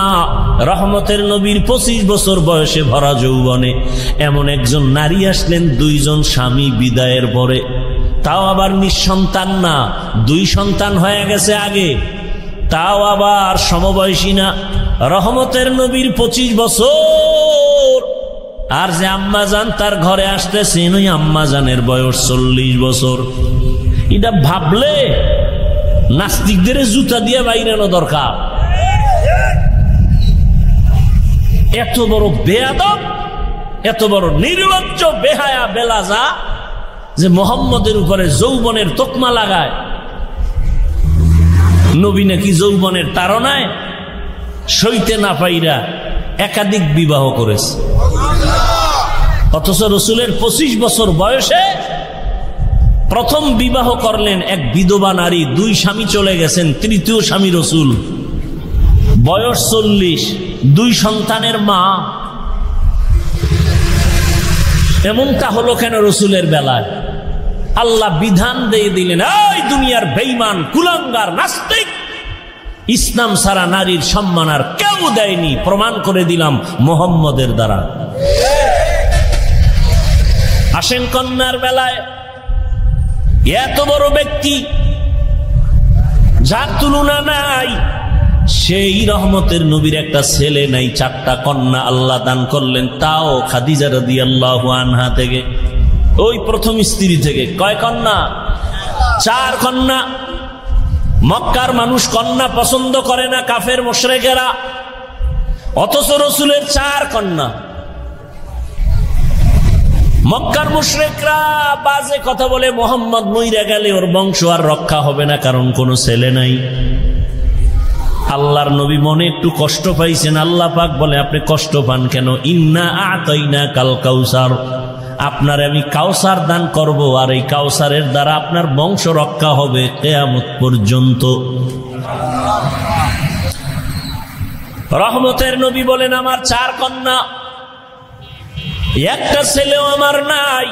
রহমতের নবীর 25 বছর বয়সে ভরা যৌবনে এমন একজন নারী আসলেন 2 জন স্বামী বিদায়ের পরে, তাও আবার নিঃসন্তান না, 2 সন্তান হয়ে গেছে আগে, তাও আবার সমবয়সী না। রহমতের নবীর 25 বছর, আর যে আম্মাজান তার ঘরে আসতেছেন ওই আম্মাজানের বয়স 40 বছর। এটা ভাবলে নাস্তিকদের জুতা দিয়ে বাইরানো দরকার। এত বড় বেয়াদব, এত বড় নির্লজ্জ, বেহায়া, বেলাজা যে মোহাম্মদের উপরে যৌবনের তকমা লাগায়। নবী নাকি যৌবনের তাড়নায় সইতে না পাইরা একাধিক বিবাহ করেছে, অথচ রসুলের 25 বছর বয়সে প্রথম বিবাহ করলেন এক বিধবা নারী। 2 স্বামী চলে গেছেন, 3য় স্বামী রসুল, বয়স 40, 2 সন্তানের মা। এমনটা হলো কেন রসুলের বেলায়? আল্লাহ বিধান দিয়ে দিলেন, এই দুনিয়ার বেঈমান, কুলাঙ্গার, নাস্তিক, ইসলাম ছাড়া নারীর সম্মান আর কেউ দেয়নি। প্রমাণ করে দিলাম মুহাম্মদের দ্বারা। আসেন কন্যার বেলায়, এত বড় ব্যক্তি যার তুলনা নাই, সেই রহমতের নবীর একটা ছেলে নাই, 4টা কন্যা আল্লাহ দান করলেন, তাও খাদিজা রাদিয়াল্লাহু আনহা থেকে, ওই প্রথম স্ত্রী থেকে। কয় কন্যা? 4 কন্যা। মক্কার মানুষ কন্যা পছন্দ করে না, কাফের মুশরিকেরা, অথচ রসুলের 4 কন্যা। মক্কার মুশরিকরা বাজে কথা বলে, মুহাম্মদ মইরা গেলে ওর বংশ আর রক্ষা হবে না, কারণ কোনো ছেলে নাই। আল্লাহর নবী মনে একটু কষ্ট পাইছেন। আল্লাহ পাক বলে, আপনি কষ্ট পান কেন? ইন্না আতাইনা কাল কাউসার, আপনার আমি কাউসার দান করব, আর এই কাউসারের দ্বারা আপনার বংশ রক্ষা হবে কিয়ামত পর্যন্ত। রহমতের নবী বলেন, আমার 4 কন্যা, একটা ছেলেও আমার নাই,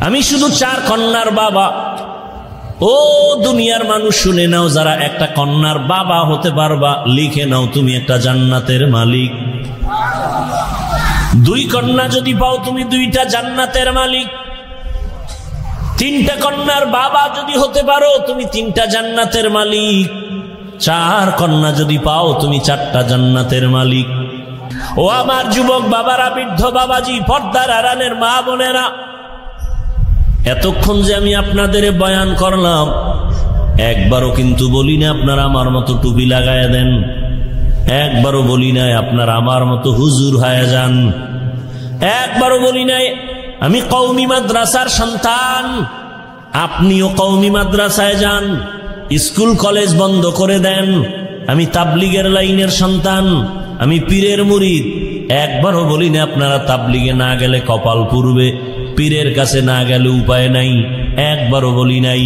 আমি শুধু 4 কন্যার বাবা। ও দুনিয়ার মানুষ শুনে নাও, যারা একটা কন্যার বাবা হতে পারবা, লিখে নাও তুমি একটা জান্নাতের মালিক। 2 কন্যা যদি পাও তুমি 2টা জান্নাতের মালিক। 3টা কন্যার বাবা যদি হতে পারো তুমি 3টা জান্নাতের মালিক। 4 কন্যা যদি পাও তুমি 4টা জান্নাতের মালিক। ও আমার যুবক বাবারা, বৃদ্ধ বাবাজি, পর্দার আড়ালের মা বোনেরা, এতক্ষণ যে আমি আপনাদের বয়ান করলাম, একবারও কিন্তু বলি না আপনারা আমার মতো টুপি লাগায়া দেন, একবারও বলি নাই আপনারা আমার মতো হুজুর হয়ে যান, একবারও বলি নাই আমি কওমি মাদ্রাসার সন্তান, আপনিও কওমি মাদ্রাসায় যান, স্কুল কলেজ বন্ধ করে দেন, আমি তাবলিগের লাইনের সন্তান, আমি পীরের মুরিদ। একবারও বলি না আপনারা তাবলিগে না গেলে কপাল পুড়বে, পীরের কাছে না গেলে উপায় নাই, একবারও বলি নাই।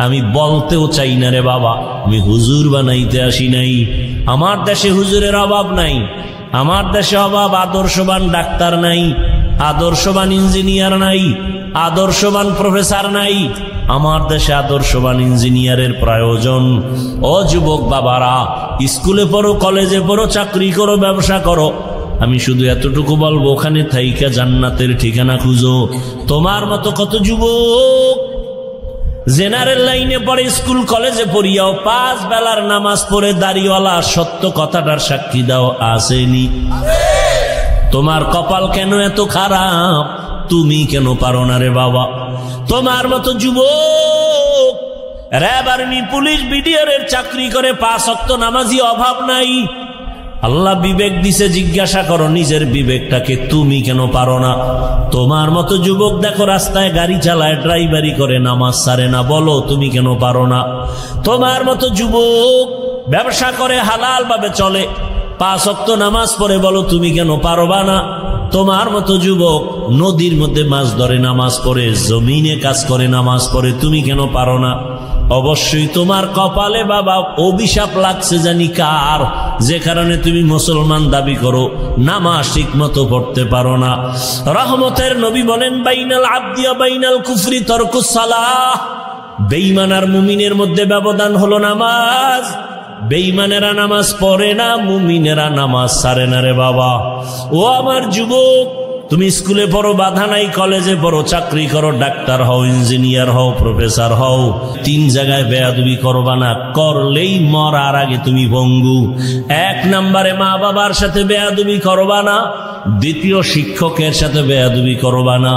আমি বলতেও চাই না রে বাবা, আমি হুজুর বানাইতে আসি নাই। আমার দেশে হুজুরের অভাব নাই, আমার দেশে অভাব আদর্শবান ডাক্তার নাই, আদর্শবান ইঞ্জিনিয়ার নাই, আদর্শবান প্রফেসর নাই। আমার দেশে আদর্শবান ইঞ্জিনিয়ারের প্রয়োজন। ও যুবক বাবারা, স্কুলে পড়ো, কলেজে পড়ো, চাকরি করো, ব্যবসা করো, আমি শুধু এতটুকু বলবো, ওখানে থাইকা জান্নাতের ঠিকানা খুঁজো। তোমার মতো কত যুবক জেনারেল লাইনে পড়ে, স্কুল কলেজে পড়িয়াও 5 বেলার নামাজ পড়ে দাড়িওয়ালা, সত্য কথাটার সাক্ষী দাও আসেনি। তোমার কপাল কেন এত খারাপ? তুমি কেন পারো না রে বাবা? তোমার মতো যুবক র্যাব, আর্মি, পুলিশ, বিডিআরের চাকরি করে 5 ওয়াক্ত নামাজি অভাব নাই। আল্লাহ বিবেক দিছে, জিজ্ঞাসা করো নিজের বিবেকটাকে, তুমি কেন পারো না? তোমার মতো যুবক দেখো রাস্তায় গাড়ি চালায়, ড্রাইভারি করে, নামাজ ছাড়ে না, বলো তুমি কেন পারো না? তোমার মতো যুবক ব্যবসা করে, হালাল ভাবে চলে, 5 ওয়াক্ত নামাজ পড়ে, বলো তুমি কেন পারবা না? তোমার মতো যুবক নদীর মধ্যে মাছ ধরে, নামাজ পড়ে, জমিনে কাজ করে, নামাজ পড়ে, তুমি কেন পারো না? অবশ্যই তোমার কপালে বাবা অভিশাপ লাগছে, জানি কার, যে কারণে তুমি মুসলমান দাবি করো, নামাজ ঠিক মতো পড়তে পারো না। রহমতের নবী বলেন, বাইনাল আবদি ওয়া বাইনাল কুফরি তারকুস সালাহ, বেঈমান আর মুমিনের মধ্যে ব্যবধান হলো নামাজ। বেঈমানেরা নামাজ পড়ে না, মুমিনেরা নামাজ ছাড়ে না রে বাবা। ও আমার যুবক, তুমি স্কুলে পড়ো বাধা নাই, কলেজে পড়ো, চাকরি করো, ডাক্তার হও, ইঞ্জিনিয়ার হও, প্রফেসর হও, 3 জায়গায় বেয়াদবি করবা না। করলেই মরার আগে তুমি ভঙ্গু। 1 নম্বরে মা বাবার সাথে বেয়াদবি করবা না, 2 শিক্ষকের সাথে বেয়াদবি করবা না,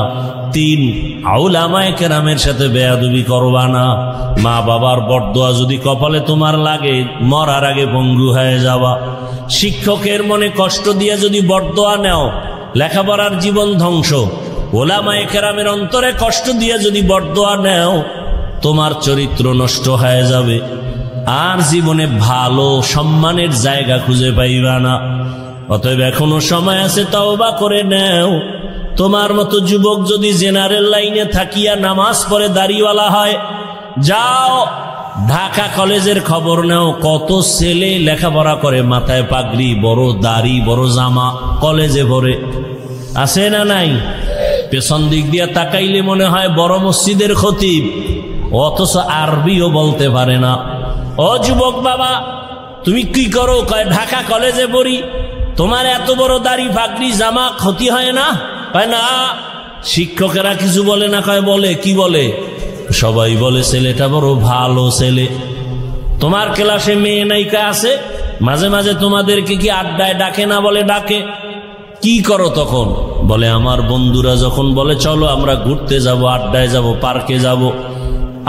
3 উলামায়ে কেরামের সাথে বেয়াদবি করবা না। মা বাবার বরদোয়া যদি কপালে তোমার লাগে, মরার আগে ভঙ্গু হয়ে যাবা। শিক্ষকের মনে কষ্ট দিয়ে যদি বরদোয়া নেও, লেখাপড়ার জীবন ধ্বংস। উলামায়ে কেরামের অন্তরে কষ্ট দিয়ে যদি বরদোয়া নেও, তোমার চরিত্র নষ্ট হয়ে যাবে, আর জীবনে ভালো সম্মানের জায়গা খুঁজে পাইবা না। অতএব এখনো সময় আছে, তওবা করে নেও। তোমার মতো যুবক যদি জেনারেল লাইনে থাকিয়া নামাজ পড়ে দাড়িওয়ালা হয়, যাও ঢাকা কলেজের খবর নেও, কত ছেলে লেখাপড়া করে, মাথায় পাগড়ি, বড় দাড়ি, বড় জামা, কলেজে পড়ে। আছে না নাই? পেছন দিক দিয়া তাকাইলে মনে হয় বড় মসজিদের খতিব, অথচ আরবিও বলতে পারে না। ও যুবক বাবা, তুমি কি করো? কয় ঢাকা কলেজে পড়ি। তোমার এত বড় দাড়ি, পাগড়ি, জামা ক্ষতি হয় না? কয় না। শিক্ষকেরা কিছু বলে না? কয় বলে। কি বলে? সবাই বলে ছেলেটা বড় ভালো ছেলে। তোমার ক্লাসে মেয়ে নায়িকা আছে, মাঝে মাঝে তোমাদেরকে কি আড্ডায় ডাকে না? বলে ডাকে। কি করো তখন? বলে আমার বন্ধুরা যখন বলে চলো আমরা ঘুরতে যাব, আড্ডায় যাব, পার্কে যাব,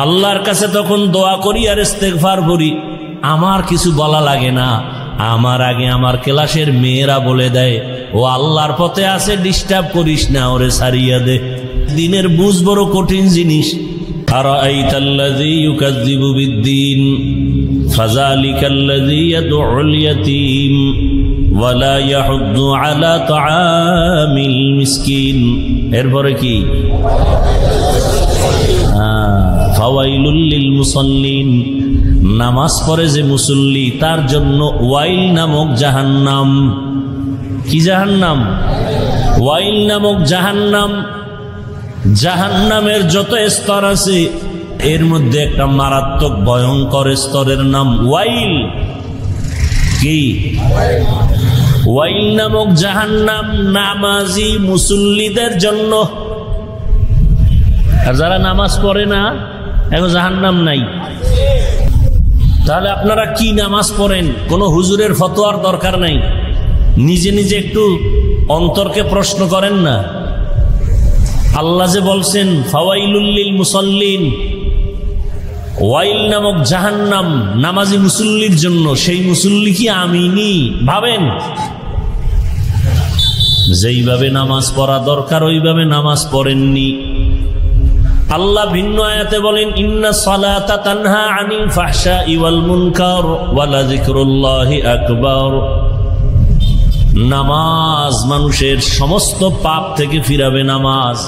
আল্লাহর কাছে তখন দোয়া করি আর ইস্তেগফার করি। আমার কিছু বলা লাগে না, আমার আগে আমার ক্লাসের মেয়েরা বলে দেয় ও আল্লাহর পথে আছে, ডিস্টার্ব করিস না, ওরে সারিয়া দে। দিনের বুঝ বড় কঠিন জিনিস। আরাআইতাল্লাযী ইউকাযযিবু বিদ্দীন ফাযালিকাল্লাযী ইয়াদউল ইয়াতীম ওয়ালা ইয়াহুদ্দু আলা তাআমিল মিসকিন। এরপরে কি? ফাওয়াইলুল লিল মুসাল্লিন, নামাজ পড়ে যে মুসল্লি তার জন্য ওয়াইল নামক জাহান্নাম। কি জাহান্নাম? ওয়াইল নামক জাহান্নাম। জাহান্নামের যত স্তর আছে এর মধ্যে একটা মারাত্মক ভয়ঙ্কর স্তরের নাম ওয়াইল। কি? ওয়াইল নামক জাহান্নাম নামাজি মুসল্লিদের জন্য। আর যারা নামাজ পড়ে না, এখন জাহান্নাম নাই। তাহলে আপনারা কি নামাজ পড়েন? কোন হুজুরের ফতোয়ার দরকার নাই, নিজে নিজে একটু অন্তরকে প্রশ্ন করেন না। আল্লাহ যে বলছেন ফাওয়াইলুল লিল মুসাল্লিন, ওয়াইল নামক জাহান্নাম নামাজি মুসল্লির জন্য, সেই মুসল্লি কি আমিনি? ভাবেন, যেইভাবে নামাজ পড়া দরকার ওইভাবে নামাজ পড়েননি। আল্লাহ ভিন্ন আয়াতে বলেন ইন্না সালাতা তানহা আনিল ফাহশাই ওয়াল মুনকার ওয়া লাযিকরুল্লাহি আকবার। নামাজ মানুষের সমস্ত পাপ থেকে ফিরাবে নামাজ।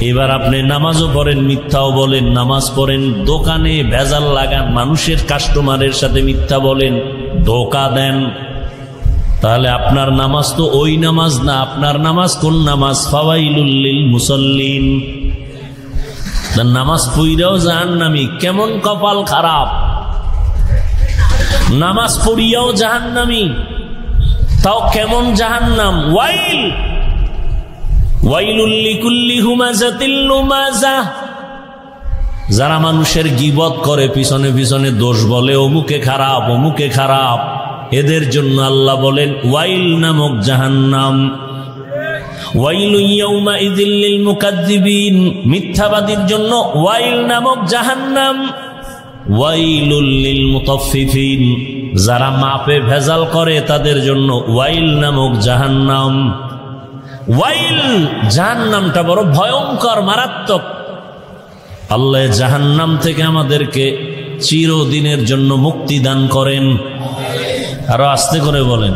এবার আপনি নামাজও পড়েন, মিথ্যাও বলেন, নামাজ পড়েন, দোকানে ভেজাল লাগান, মানুষের কাস্টমারের সাথে মিথ্যা বলেন, ধোঁকা দেন, তাহলে আপনার নামাজ তো ওই নামাজ না। আপনার নামাজ কোন নামাজ? ফাওয়াইলুল লিল মুসাল্লিন। নামাজ পড়িয়াও জাহান্নামী, কেমন কপাল খারাপ! নামাজ পড়িয়াও জাহান্নামী, তাও কেমন জাহান্নাম! ওয়াইল ওয়াইলুল লিকুল্লি হুমাযাতিল লুমাযা। যারা মানুষের গীবত করে, পিছনে পিছনে দোষ বলে, অমুকে খারাপ, অমুকে খারাপ, এদের জন্য আল্লাহ বলেন ওয়াইল নামক জাহান্নাম। ওয়াইলু ইয়াউমাইযিল লিল মুকাজ্জিবিন, মিথ্যাবাদীর জন্য ওয়াইল নামক জাহান্নাম। ওয়াইলুল লিল মুতাফফিফিন, যারা মাপে ভেজাল করে তাদের জন্য ওয়াইল নামক জাহান্নাম। ওয়াইল জাহান্নামটা বড় ভয়ঙ্কর, মারাত্মক। আল্লাহ জাহান্নাম থেকে আমাদেরকে চিরদিনের জন্য মুক্তি দান করেন। আরো আস্তে করে বলেন।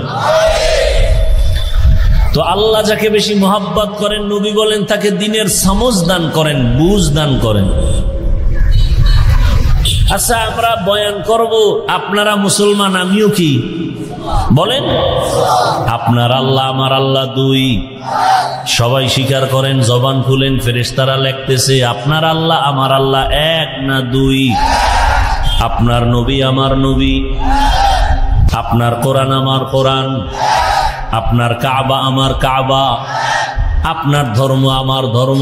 তো আল্লাহ যাকে বেশি মহব্বত করেন, নবী বলেন তাকে দিনের সমঝ দান করেন, বুঝ দান করেন। আচ্ছা, আমরা বয়ান করব, আপনারা মুসলমান, আমিও কি? বলেন, আপনার আল্লাহ আমার আল্লাহ দুই। সবাই স্বীকার করেন, জবান খুলেন, ফেরেশতারা লিখতেছে আপনার আল্লাহ আমার আল্লাহ এক না দুই। আপনার নবী আমার নবী, আপনার কোরআন আমার কোরআন, আপনার কাবা আমার কাবা, আপনার ধর্ম আমার ধর্ম,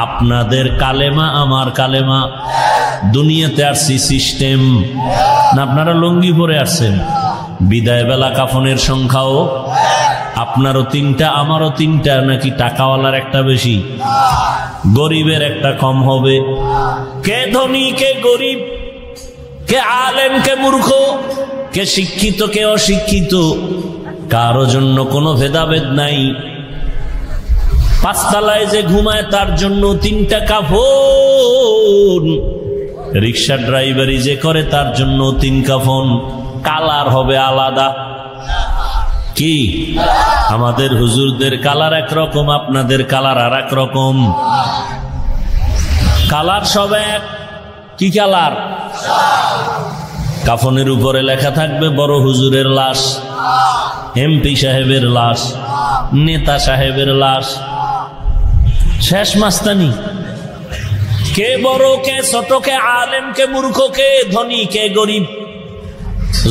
আপনাদের কালেমা আমার কালেমা। দুনিয়াতে আসছি সিস্টেম না, আপনারা লুঙ্গি পরে আসছেন। বিদায় বেলা কাফনের সংখ্যাও আপনারও তিনটা আমারও তিনটা, নাকি টাকাওয়ালার একটা বেশি, গরিবের একটা কম হবে? কে ধনী কে গরিব, কে আলেম কে মূর্খ, কে শিক্ষিত কে অশিক্ষিত, কারো জন্য কোনো ভেদাভেদ নাই। পাঁচতলায় যে ঘুমায় তার জন্য তিনটা কাফন, রিক্সা ড্রাইভারি যে করে তার জন্য তিন কাফন, কালার হবে আলাদা। কি আমাদের হুজুরদের কালার একরকম, আপনাদের কালার আর এক রকম। কালার সব এক। কি কালার? কাফনের উপরে লেখা থাকবে বড় হুজুরের লাশ, এমপি সাহেবের লাশ, নেতা সাহেবের লাশ। শেষ মাস্তানি। কে বড় কে ছোট, কে আলেম কে মূর্খ, কে ধনী কে গরিব,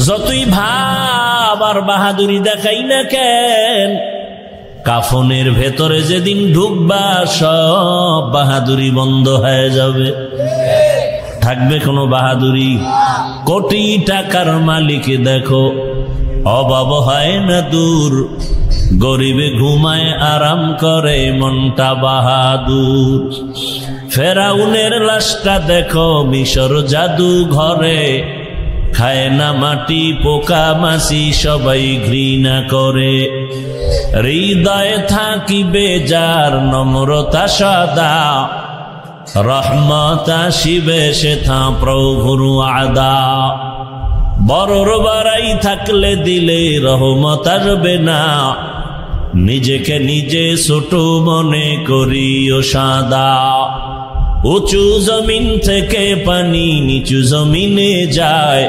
যতই ভাব আর বাহাদুরি দেখাই না কেন, কাফনের ভেতরে যেদিন ঢুকবা সব বাহাদুরি বন্ধ হয়ে যাবে। থাকবে কোনো বাহাদুরি? কোটি টাকার মালিক দেখো, অভাব হয় না দূর, গরিবে ঘুমায় আরাম করে মনটা বাহাদুর। ফেরাউনের লাশটা দেখো মিশর জাদু ঘরে, খায় না মাটি পোকা মাছি সবাই ঘৃণা করে। হৃদয়ে থাকিবে যার নম্রতা সদা, রহমত আসিবে সেথা প্রভুর আদা। বড়র বাড়াই থাকলে দিলে রহমত আসবে না, নিজেকে নিজে ছোট মনে করিও সাদা। উঁচু জমিন থেকে পানি নিচু জমিনে যায়,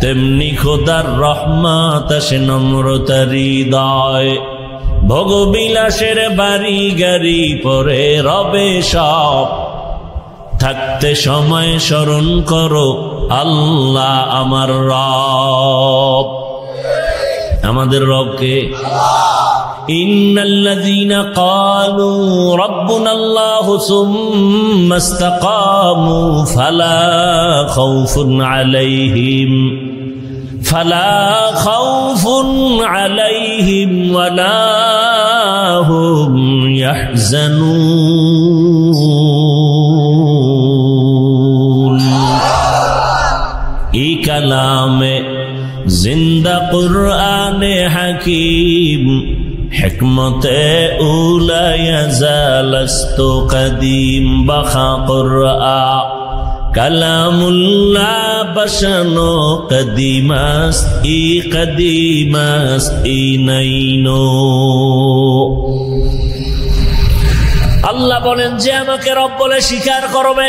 তেমনি খোদার রহমত আসে নম্রতার হৃদয়। ভোগবিলাসের বাড়ি গাড়ি পরে রবে সব, থাকতে সময় স্মরণ করো আল্লাহ আমার রব। আমাদের রবকে ইন্নাল্লাযীনা ক্বালু রাব্বুনাল্লাহু সুম্মা ইসতাকামু ফালা খাউফুন আলাইহিম ওয়ালা হুম ইয়াহজানুন। এই কালামে জিন্দা কুরআনে হাকিম, হিকমতে উলা ইয়াজালস্তু কদিম বাখা কুরআ, কালামুল্লাহ বসানো কদিমাস ই নাইনো। আল্লাহ বলেন যে আমাকে রব বলে স্বীকার করবে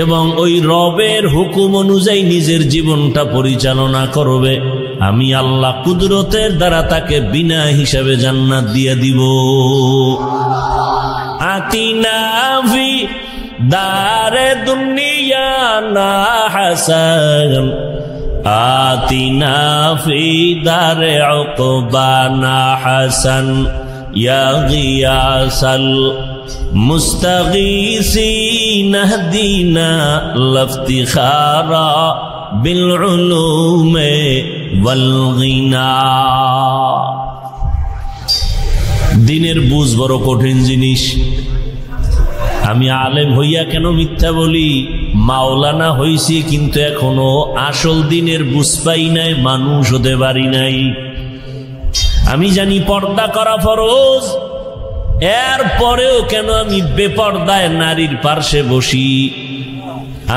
এবং ওই রবের হুকুম অনুযায়ী নিজের জীবনটা পরিচালনা করবে, আমি আল্লাহ কুদরতের দ্বারা তাকে বিনা হিসাবে জান্নাত দিয়ে দিব। আতিনা ফি দারে দুনিয়া না হাসান, আতিনা ফি দারে উকবা না হাসান, ইয়া গিয়াসাল মুস্তাগীসিন ইহদিনা লাফতিখারা বিল উলুমে ওয়াল গিনা। দিনের বুঝ বড় কঠিন জিনিস। আমি আলেম হইয়া কেন মিথ্যা বলি? মাওলানা হইছি কিন্তু এখনো আসল দিনের বুঝ পাই নাই, মানুষ হতে পারি নাই। আমি জানি পর্দা করা ফরজ, এর পরেও কেন আমি বেপর্দায় নারীর পার্শ্বে বসি?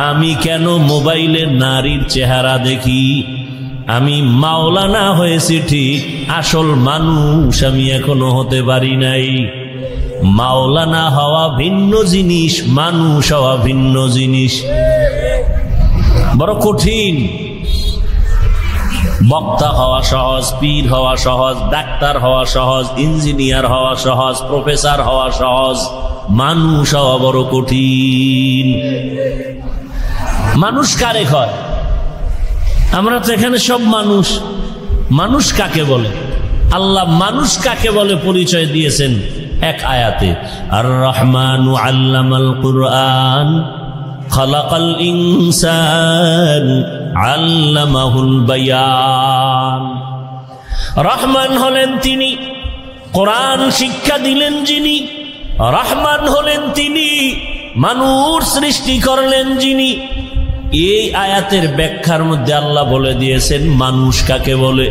আমি কেন মোবাইলে নারীর চেহারা দেখি? আমি মাওলানা হয়েছি ঠিক, আসল মানুষ আমি এখনো হতে পারি নাই। মাওলানা হওয়া ভিন্ন জিনিস, মানুষ হওয়া ভিন্ন জিনিস, বড় কঠিন। বক্তা হওয়া সহজ, পীর হওয়া সহজ, ডাক্তার হওয়া সহজ, ইঞ্জিনিয়ার হওয়া সহজ, প্রফেসর হওয়া সহজ, মানুষ হওয়া বড় কঠিন। মানুষ কারে হয়? আমরা তো এখানে সব মানুষ। মানুষ কাকে বলে? আল্লাহ মানুষ কাকে বলে পরিচয় দিয়েছেন এক আয়াতে, আর রহমানু আল্লামাল কুরআন খালাকাল ইনসান আল্লামাহুল বায়ান। রহমান হলেন তিনি, কোরআন শিক্ষা দিলেন যিনি। রহমান হলেন তিনি, মানুষ সৃষ্টি করলেন যিনি। এই আয়াতের ব্যাখ্যার মধ্যে আল্লাহ বলে দিয়েছেন মানুষ কাকে বলে।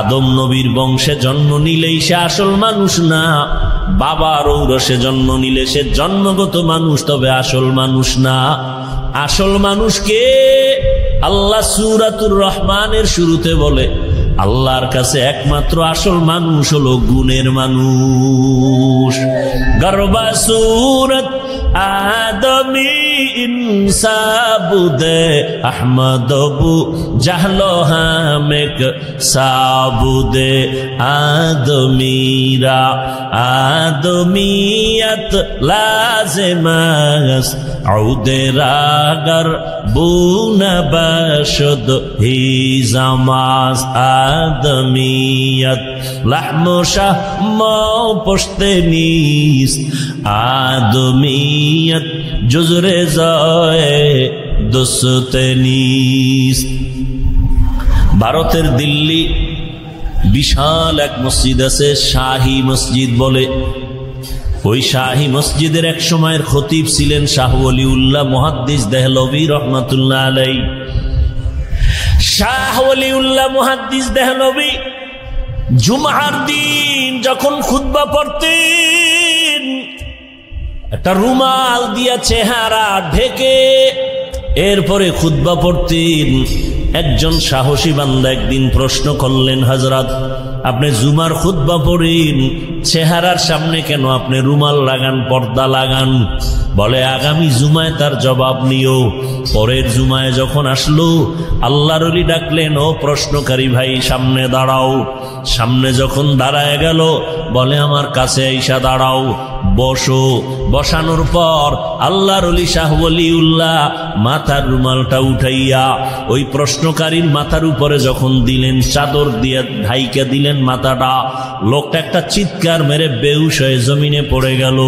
আদম নবীর বংশে জন্ম নিলেই সে আসল মানুষ না, বাবার ঔরসে জন্ম নিলে সে জন্মগত মানুষ, তবে আসল মানুষ না। আসল মানুষকে আল্লাহ সূরাতুর রহমানের শুরুতে বলে আল্লাহর কাছে একমাত্র আসল মানুষ হলো গুণের মানুষ। গর্বা সূরত আদমি ইনসাবুদে আহমদবু জাহলো হামেক সাবুদে আদমিরা আদমিয়ত লাজেমাস আউদে রাগর বুনা বাশদ হি জামাস আদমিয়ত লাহমো শাহমো পশতে নিস আদমিয়ত জুজরে জয়ে দোস্তে নিস। ভারতের দিল্লি বিশাল এক মসজিদ আছে, শাহী মসজিদ বলে। ওই শাহী মসজিদের এক সময়ের খতিব ছিলেন শাহ ওলিউল্লাহ মুহাদ্দিস দেহলভী রহমাতুল্লাহ আলাইহি। শাহ ওলিউল্লাহ মুহাদ্দিস দেহলভী জুমার দিন যখন খুতবা পড়তেন, একটা রুমাল দিয়া চেহারা ঢেকে এরপরে খুতবা পড়তেন। একজন সাহসী বান্দা একদিন প্রশ্ন করলেন, হযরত আপনি জুমার খুতবা পড়েন, চেহারার সামনে কেন আপনি রুমাল লাগান, পর্দা লাগান? বলে আগামী জুমায় তার জবাব নিও। পরের জুমায় যখন আসলো, আল্লাহর ওলি ডাকলেন, ও প্রশ্নকারী ভাই সামনে দাঁড়াও। সামনে যখন দাঁড়ায় গেল, বলে আমার কাছে আইসা দাঁড়াও, বসো। বসানোর পর আল্লাহর ওলি শাহ ওলিউল্লাহ মাথার রুমালটা উঠাইয়া ওই প্রশ্নকারীর মাথার উপরে যখন দিলেন, চাদর দিয়ে ঢাইকা দিলেন মাথাটা, লোকটা একটা চিৎকার মেরে বেহুশ হয়ে জমিনে পড়ে গেল।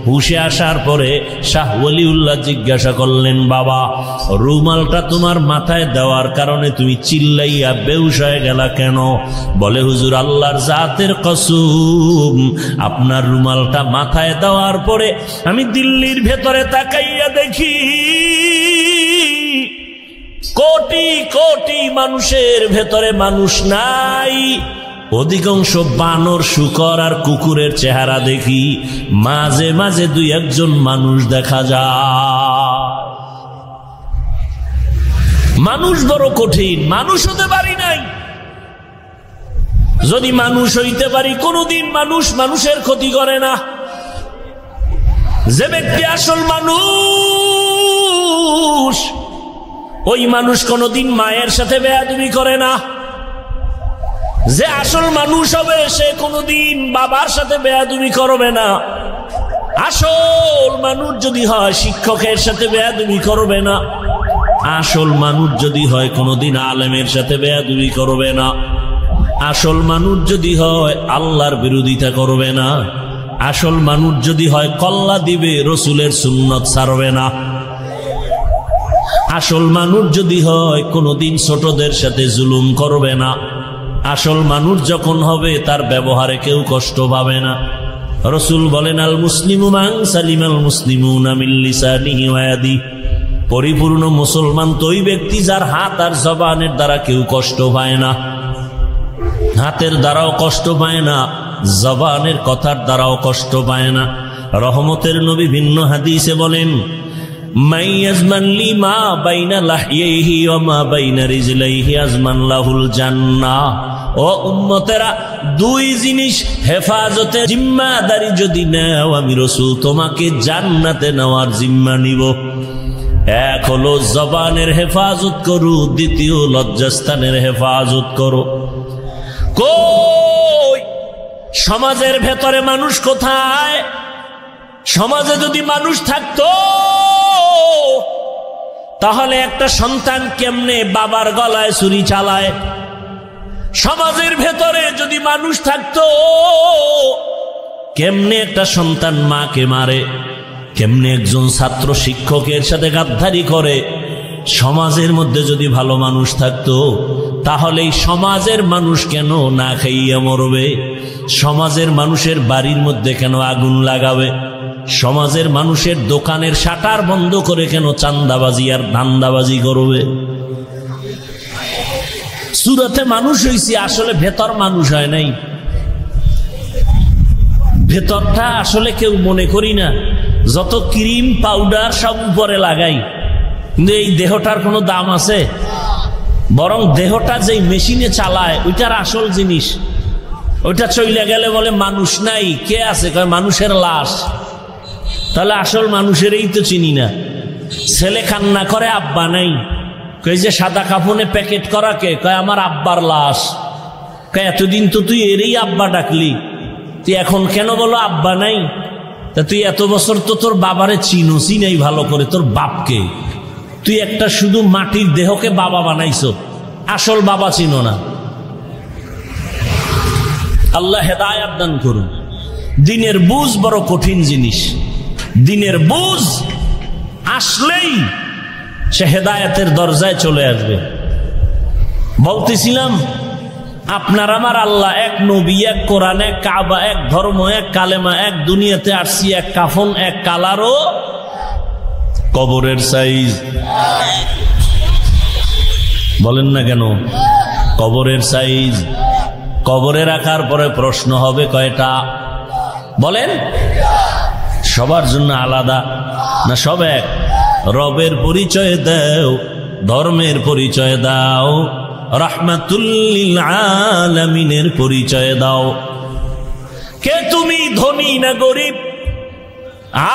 হুশে আসার পরে শাহ ওলিউল্লাহ জিজ্ঞাসা করলেন, বাবা রুমালটা তোমার মাথায় দেওয়ার কারণে তুমি চিল্লাইয়া বেহুশ হয়ে গেলা কেন? বলে হুজুর আল্লাহর জাতের কসম, আপনার রুমালটা মাথায় দেওয়ার পরে আমি দিল্লির ভেতরে তাকাইয়া দেখি কোটি কোটি মানুষের ভেতরে মানুষ নাই, অধিকাংশ বানর, শুকর আর কুকুরের চেহারা দেখি, মাঝে মাঝে দুই একজন মানুষ দেখা যায়। মানুষ বড় কঠিন, মানুষ হতে পারি নাই। যদি মানুষ হইতে পারি, কোনদিন মানুষ মানুষের ক্ষতি করে না। যে ব্যক্তি আসল মানুষ, ওই মানুষ কোনদিন মায়ের সাথে বেয়াদবি করে না। যে আসল মানুষ হবে, সে কোনদিন বাবার সাথে বেয়াদবি করবে না। আসল মানুষ যদি হয়, শিক্ষকের সাথে বেয়াদবি করবে না। আসল মানুষ যদি হয়, কোনদিন আলেমের সাথে বেয়াদবি করবে না। আসল মানুষ যদি হয়, আল্লাহর বিরোধিতা করবে না। আসল মানুষ যদি হয়, কল্লা দিবে, রসুলের সুন্নত ছাড়বে না। আসল মানুষ যদি হয়, কোনদিন ছোটদের সাথে জুলুম করবে না। আসল মানুষ যখন হবে, তার ব্যবহারে কেউ কষ্ট পাবে না। রসুল বলেন, আল মুসলিমু মান সালিমাল মুসলিমুনা মিন লিসানিহি ওয়া ইয়াদিহি, পরিপূর্ণ মুসলমান তো ওই ব্যক্তি যার হাত আর জবানের দ্বারা কেউ কষ্ট পায় না। হাতের দ্বারাও কষ্ট পায় না, জবানের কথার দ্বারাও কষ্ট পায় না। রহমতের নবী ভিন্ন হাদিসে বলেন, মাই আজমান লি মা বাইনা লাহইহি ওয়া মা বাইনা রিজলাইহি আজমান লাহুল জান্নাহ। ও উম্মতেরা, দুই জিনিস হেফাজতে জিম্মাদারি যদি নাও, আমি রাসূল তোমাকে জান্নাতে নেওয়ার জিম্মা নিব। এক হলো জবানের হেফাজত করো, দ্বিতীয় লজ্জাস্থানের হেফাজত করো। কই সমাজের ভেতরে মানুষ কোথায়? সমাজে যদি মানুষ থাকতো তাহলে একটা সন্তান কেমনে বাবার গলায় ছুরি চালায়? সমাজের ভেতরে যদি মানুষ থাকতো কেমনে একটা সন্তান মাকে মারে? কেমনে একজন ছাত্র শিক্ষকের সাথে গাদ্দারি করে? সমাজের মধ্যে যদি ভালো মানুষ থাকতো তাহলে এই সমাজের মানুষ কেন না খাইয়া মরবে? সমাজের মানুষের বাড়ির মধ্যে কেন আগুন লাগাবে? সমাজের মানুষের দোকানের শাটার বন্ধ করে কেন চান্দাবাজি আর ধান্দাবাজি করবে? সুরতে মানুষ হইছি, আসলে ভেতর মানুষ হয় নাই। ভেতরটা আসলে কেউ মনে করি না। যত ক্রিম পাউডার সব উপরে লাগাই, কিন্তু এই দেহটার কোনো দাম আছে? বরং দেহটা যেই মেশিনে চালায় ওইটার আসল জিনিস। ওইটা চলে গেলে বলে মানুষ নাই, কে আছে? কয় মানুষের লাশ। তাহলে আসল মানুষেরই তো চিনি না। ছেলে কান্না করে আব্বা নাই, কই যে সাদা কাফনে প্যাকেট করা কে? কয় আমার আব্বার লাশ। কয় এতদিন তো তুই এরই আব্বা ডাকলি, তুই এখন কেন বলো আব্বা নাই? তা তুই এত বছর তো তোর বাবারে চিনোসি নাই ভালো করে, তোর বাপকে। তুই একটা শুধু মাটির দেহকে বাবা বানাইছো, আসল বাবা চিনো না। আল্লাহ হেদায়েত দান করুন। দিনের বুঝ বড় কঠিন জিনিস। দিনের বুঝ আসলেই সে হেদায়েতের দরজায় চলে আসবে। বলতেছিলাম আপনার আমার আল্লাহ এক, নবী এক, কোরআন এক, কাবা এক, ধর্ম এক, কালেমা এক, দুনিয়াতে আসছি এক, কাফন এক, কালারও কবরের সাইজ। বলেন না কেন? কবরের সাইজ। কবরে রাখার পরে প্রশ্ন হবে কয়টা? বলেন। সবার জন্য আলাদা না সব এক? রবের পরিচয় দাও, ধর্মের পরিচয় দাও, রাহমাতুল লিল আলামিনের পরিচয় দাও। কে তুমি? ধনী না গরিব?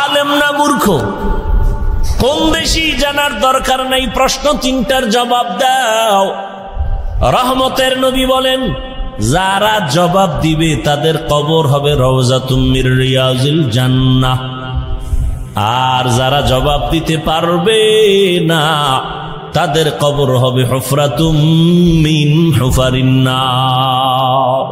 আলেম না মূর্খ? কোন দেশি জানার দরকার নাই, প্রশ্ন তিনটার জবাব দাও। রহমতের নবী বলেন যারা জবাব দিবে তাদের কবর হবে রওজাতুম মির রিয়াজিল জান্নাহ, আর যারা জবাব দিতে পারবে না তাদের কবর হবে হুফরাতুম মিন হুফারিন নার।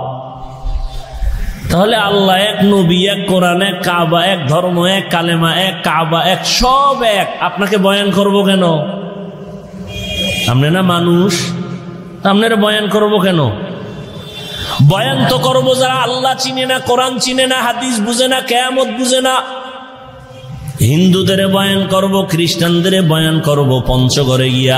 তাহলে আল্লাহ এক, নবী এক, কোরআন এক, কাবা এক, ধর্ম এক, কালেমা এক, কাবা এক, সব এক। আপনাকে বয়ান করব কেন? আপনি না মানুষ, আপনার বয়ান করব কেন? বয়ান তো করবো যারা আল্লাহ চিনে না, কোরআন চিনে না, হাদিস বুঝে না, কিয়ামত বুঝে না। হিন্দুদের বয়ান করব, খ্রিস্টানদের বয়ান করব পঞ্চগড়ে গিয়া,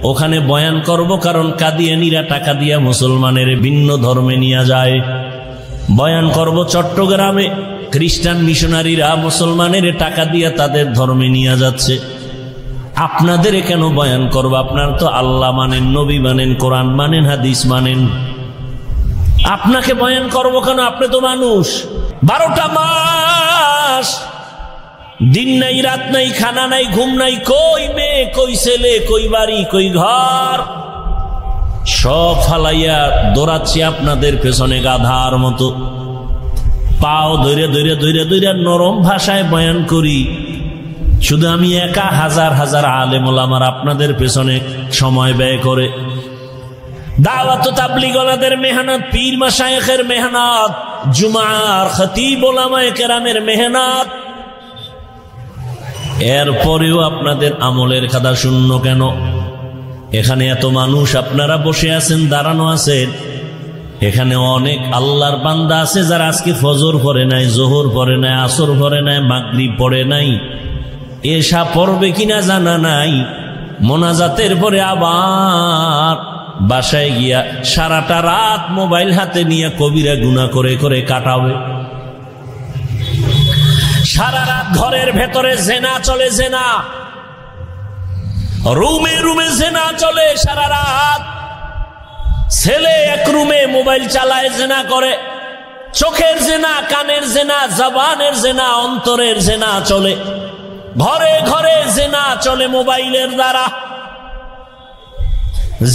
ওখানে বয়ান করব কারণ কাদিয়ানীরা টাকা দিয়া মুসলমানের ভিন্ন ধর্মে নিয়ে যায়। বয়ান করব চট্টগ্রামে, খ্রিস্টান মিশনারিরা মুসলমানের টাকা দিয়া তাদের ধর্মে নিয়ে যাচ্ছে। আপনাদের কেন বয়ান করব? আপনার তো আল্লাহ মানেন, নবী মানেন, কোরআন মানেন, হাদিস মানেন। আপনাকে বয়ান করব কেন? আপনি তো মানুষ। 12টা মাস দিন নাই, রাত নাই, খানা নাই, ঘুম নাই, কই মেয়ে, কই ছেলে, কই বাড়ি, কই ঘর, সব ফালাইয়া দৌড়াচ্ছি আপনাদের পেছনে গাধার মতো। পাও ধরে ধরে ধরে ধরে নরম ভাষায় বয়ান করি। শুধু আমি একা, হাজার হাজার আলেম ওলামার আপনাদের পেছনে সময় ব্যয় করে। দাওয়াত তাবলীগ ওয়ালাদের মেহনত, পীর মাশায়েখের মেহনত, জুমার খতিব ওলামায়ে কেরামের মেহনত, এরপরেও আপনাদের আমলের খাতা শূন্য কেন? এখানে এত মানুষ, আপনারা বসে আছেন, দাঁড়ানো আছেন, এখানে অনেক আল্লাহর বান্দা আছে যারা আজকে ফজর পড়ে নাই, জোহর পড়ে নাই, আসর পড়ে নাই, মাগরিব পড়ে নাই, এশা পড়বে কিনা জানা নাই। মোনাজাতের পরে আবার বাসায় গিয়া সারাটা রাত মোবাইল হাতে নিয়ে কবিরা গুনাহ করে করে কাটাবে। সারা রাত ঘরের ভেতরে জেনা চলে, জেনা রুমে রুমে জেনা চলে সারা রাত। ছেলে এক রুমে মোবাইল চালায়, জেনা করে। চোখের জেনা, কানের জেনা, জবানের জেনা, অন্তরের জেনা চলে। ঘরে ঘরে জিনা চলে মোবাইলের দ্বারা।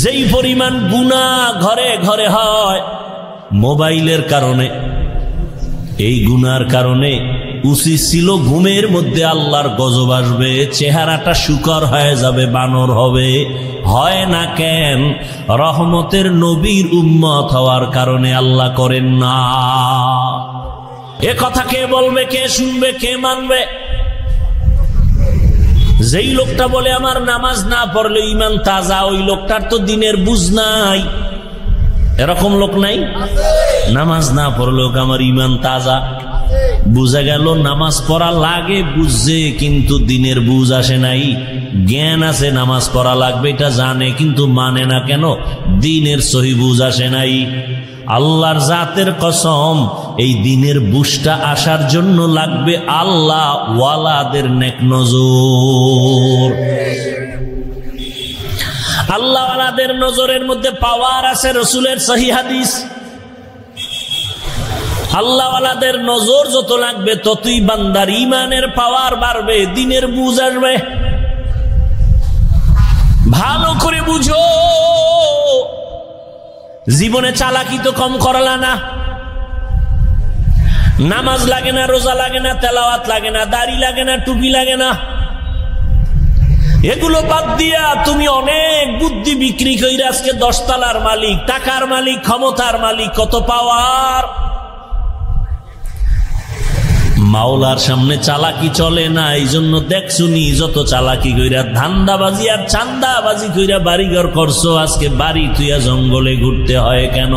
যেই পরিমাণ গুনাহ ঘরে ঘরে হয় মোবাইলের কারণে, এই গুনার কারণে উচিত ছিল ঘুমের মধ্যে আল্লাহর গজব আসবে, চেহারাটা শুকর হয়ে যাবে, বানর হবে, হয় না কেন? রহমতের নবীর উম্মত হওয়ার কারণে আল্লাহ করেন না। এ কথা কে বলবে, কে শুনবে, কে মানবে? যেই লোকটা বলে আমার নামাজ না পড়লে ঈমান তাজা, ওই লোকটার তো দিনের বুঝ নাই। এরকম লোক নাই? নামাজ না পড়লেও আমার ঈমান তাজা। বুঝা গেল নামাজ পড়া লাগে, বুঝছে কিন্তু দিনের বুঝ আসে নাই। জ্ঞান আছে নামাজ পড়া লাগবে, এটা জানে কিন্তু মানে না কেন? দিনের সহি বুঝ আসে নাই। আল্লাহর জাতের কসম, এই দিনের বুঝটা আসার জন্য লাগবে আল্লাহ ওয়ালাদের নেক নজর। আল্লাহ ওয়ালাদের নজরের মধ্যে পাওয়ার আছে, রাসূলের সহিহ হাদিস। আল্লাহ ওয়ালাদের নজর যত লাগবে ততই বান্দার ঈমানের পাওয়ার বাড়বে, দিনের বুঝ আসবে। ভালো করে বুঝো, জীবনে চালাকি তো কম করলা না। নামাজ লাগে না, রোজা লাগে না, তেলাওয়াত লাগে না, দাড়ি লাগে না, টুপি লাগে না, এগুলো বাদ দিয়া তুমি অনেক বুদ্ধি বিক্রি কইরা আজকে 10 তলার মালিক, টাকার মালিক, ক্ষমতার মালিক, কত পাওয়ার। মাওলার সামনে চালাকি চলে না, এই জন্য দেখছুনি যত চালাকি কইরা ধান্দাবাজি আর চান্দাবাজি কইরা বাড়িঘর করছো, আজকে বাড়ি তুইয়া জঙ্গলে ঘুরতে হয় কেন?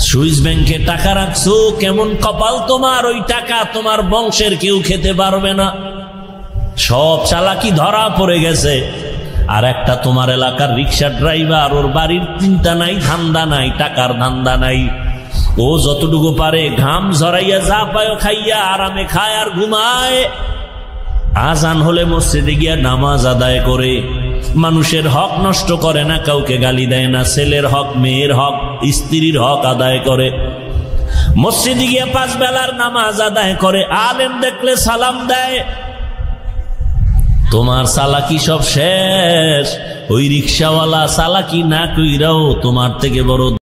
সুইস ব্যাংকে টাকা রাখছো, কেমন কপাল তোমার, ওই টাকা তোমার বংশের কেউ খেতে পারবে না। সব চালাকি ধরা পড়ে গেছে। আর একটা তোমার এলাকার রিক্সা ড্রাইভার, ওর বাড়ির চিন্তা নাই, ধান্দা নাই, টাকার ধান্দা নাই। ও যতটুকু পারে ঘাম ঝরাইয়া যা পায় খাইয়া আরামে খায় আর ঘুমায়। আজান হলে মসজিদে গিয়া নামাজ আদায় করে, মানুষের হক নষ্ট করে না, কাউকে গালি দেয় না, ছেলের হক, মেয়ের হক, স্ত্রীর হক আদায় করে। মসজিদে গিয়া 5 বেলার নামাজ আদায় করে, আলেম দেখলে সালাম দেয়। তোমার চালাকি সব শেষ। ওই রিক্সাওয়ালা চালাকি না কইরাও তোমার থেকে বড়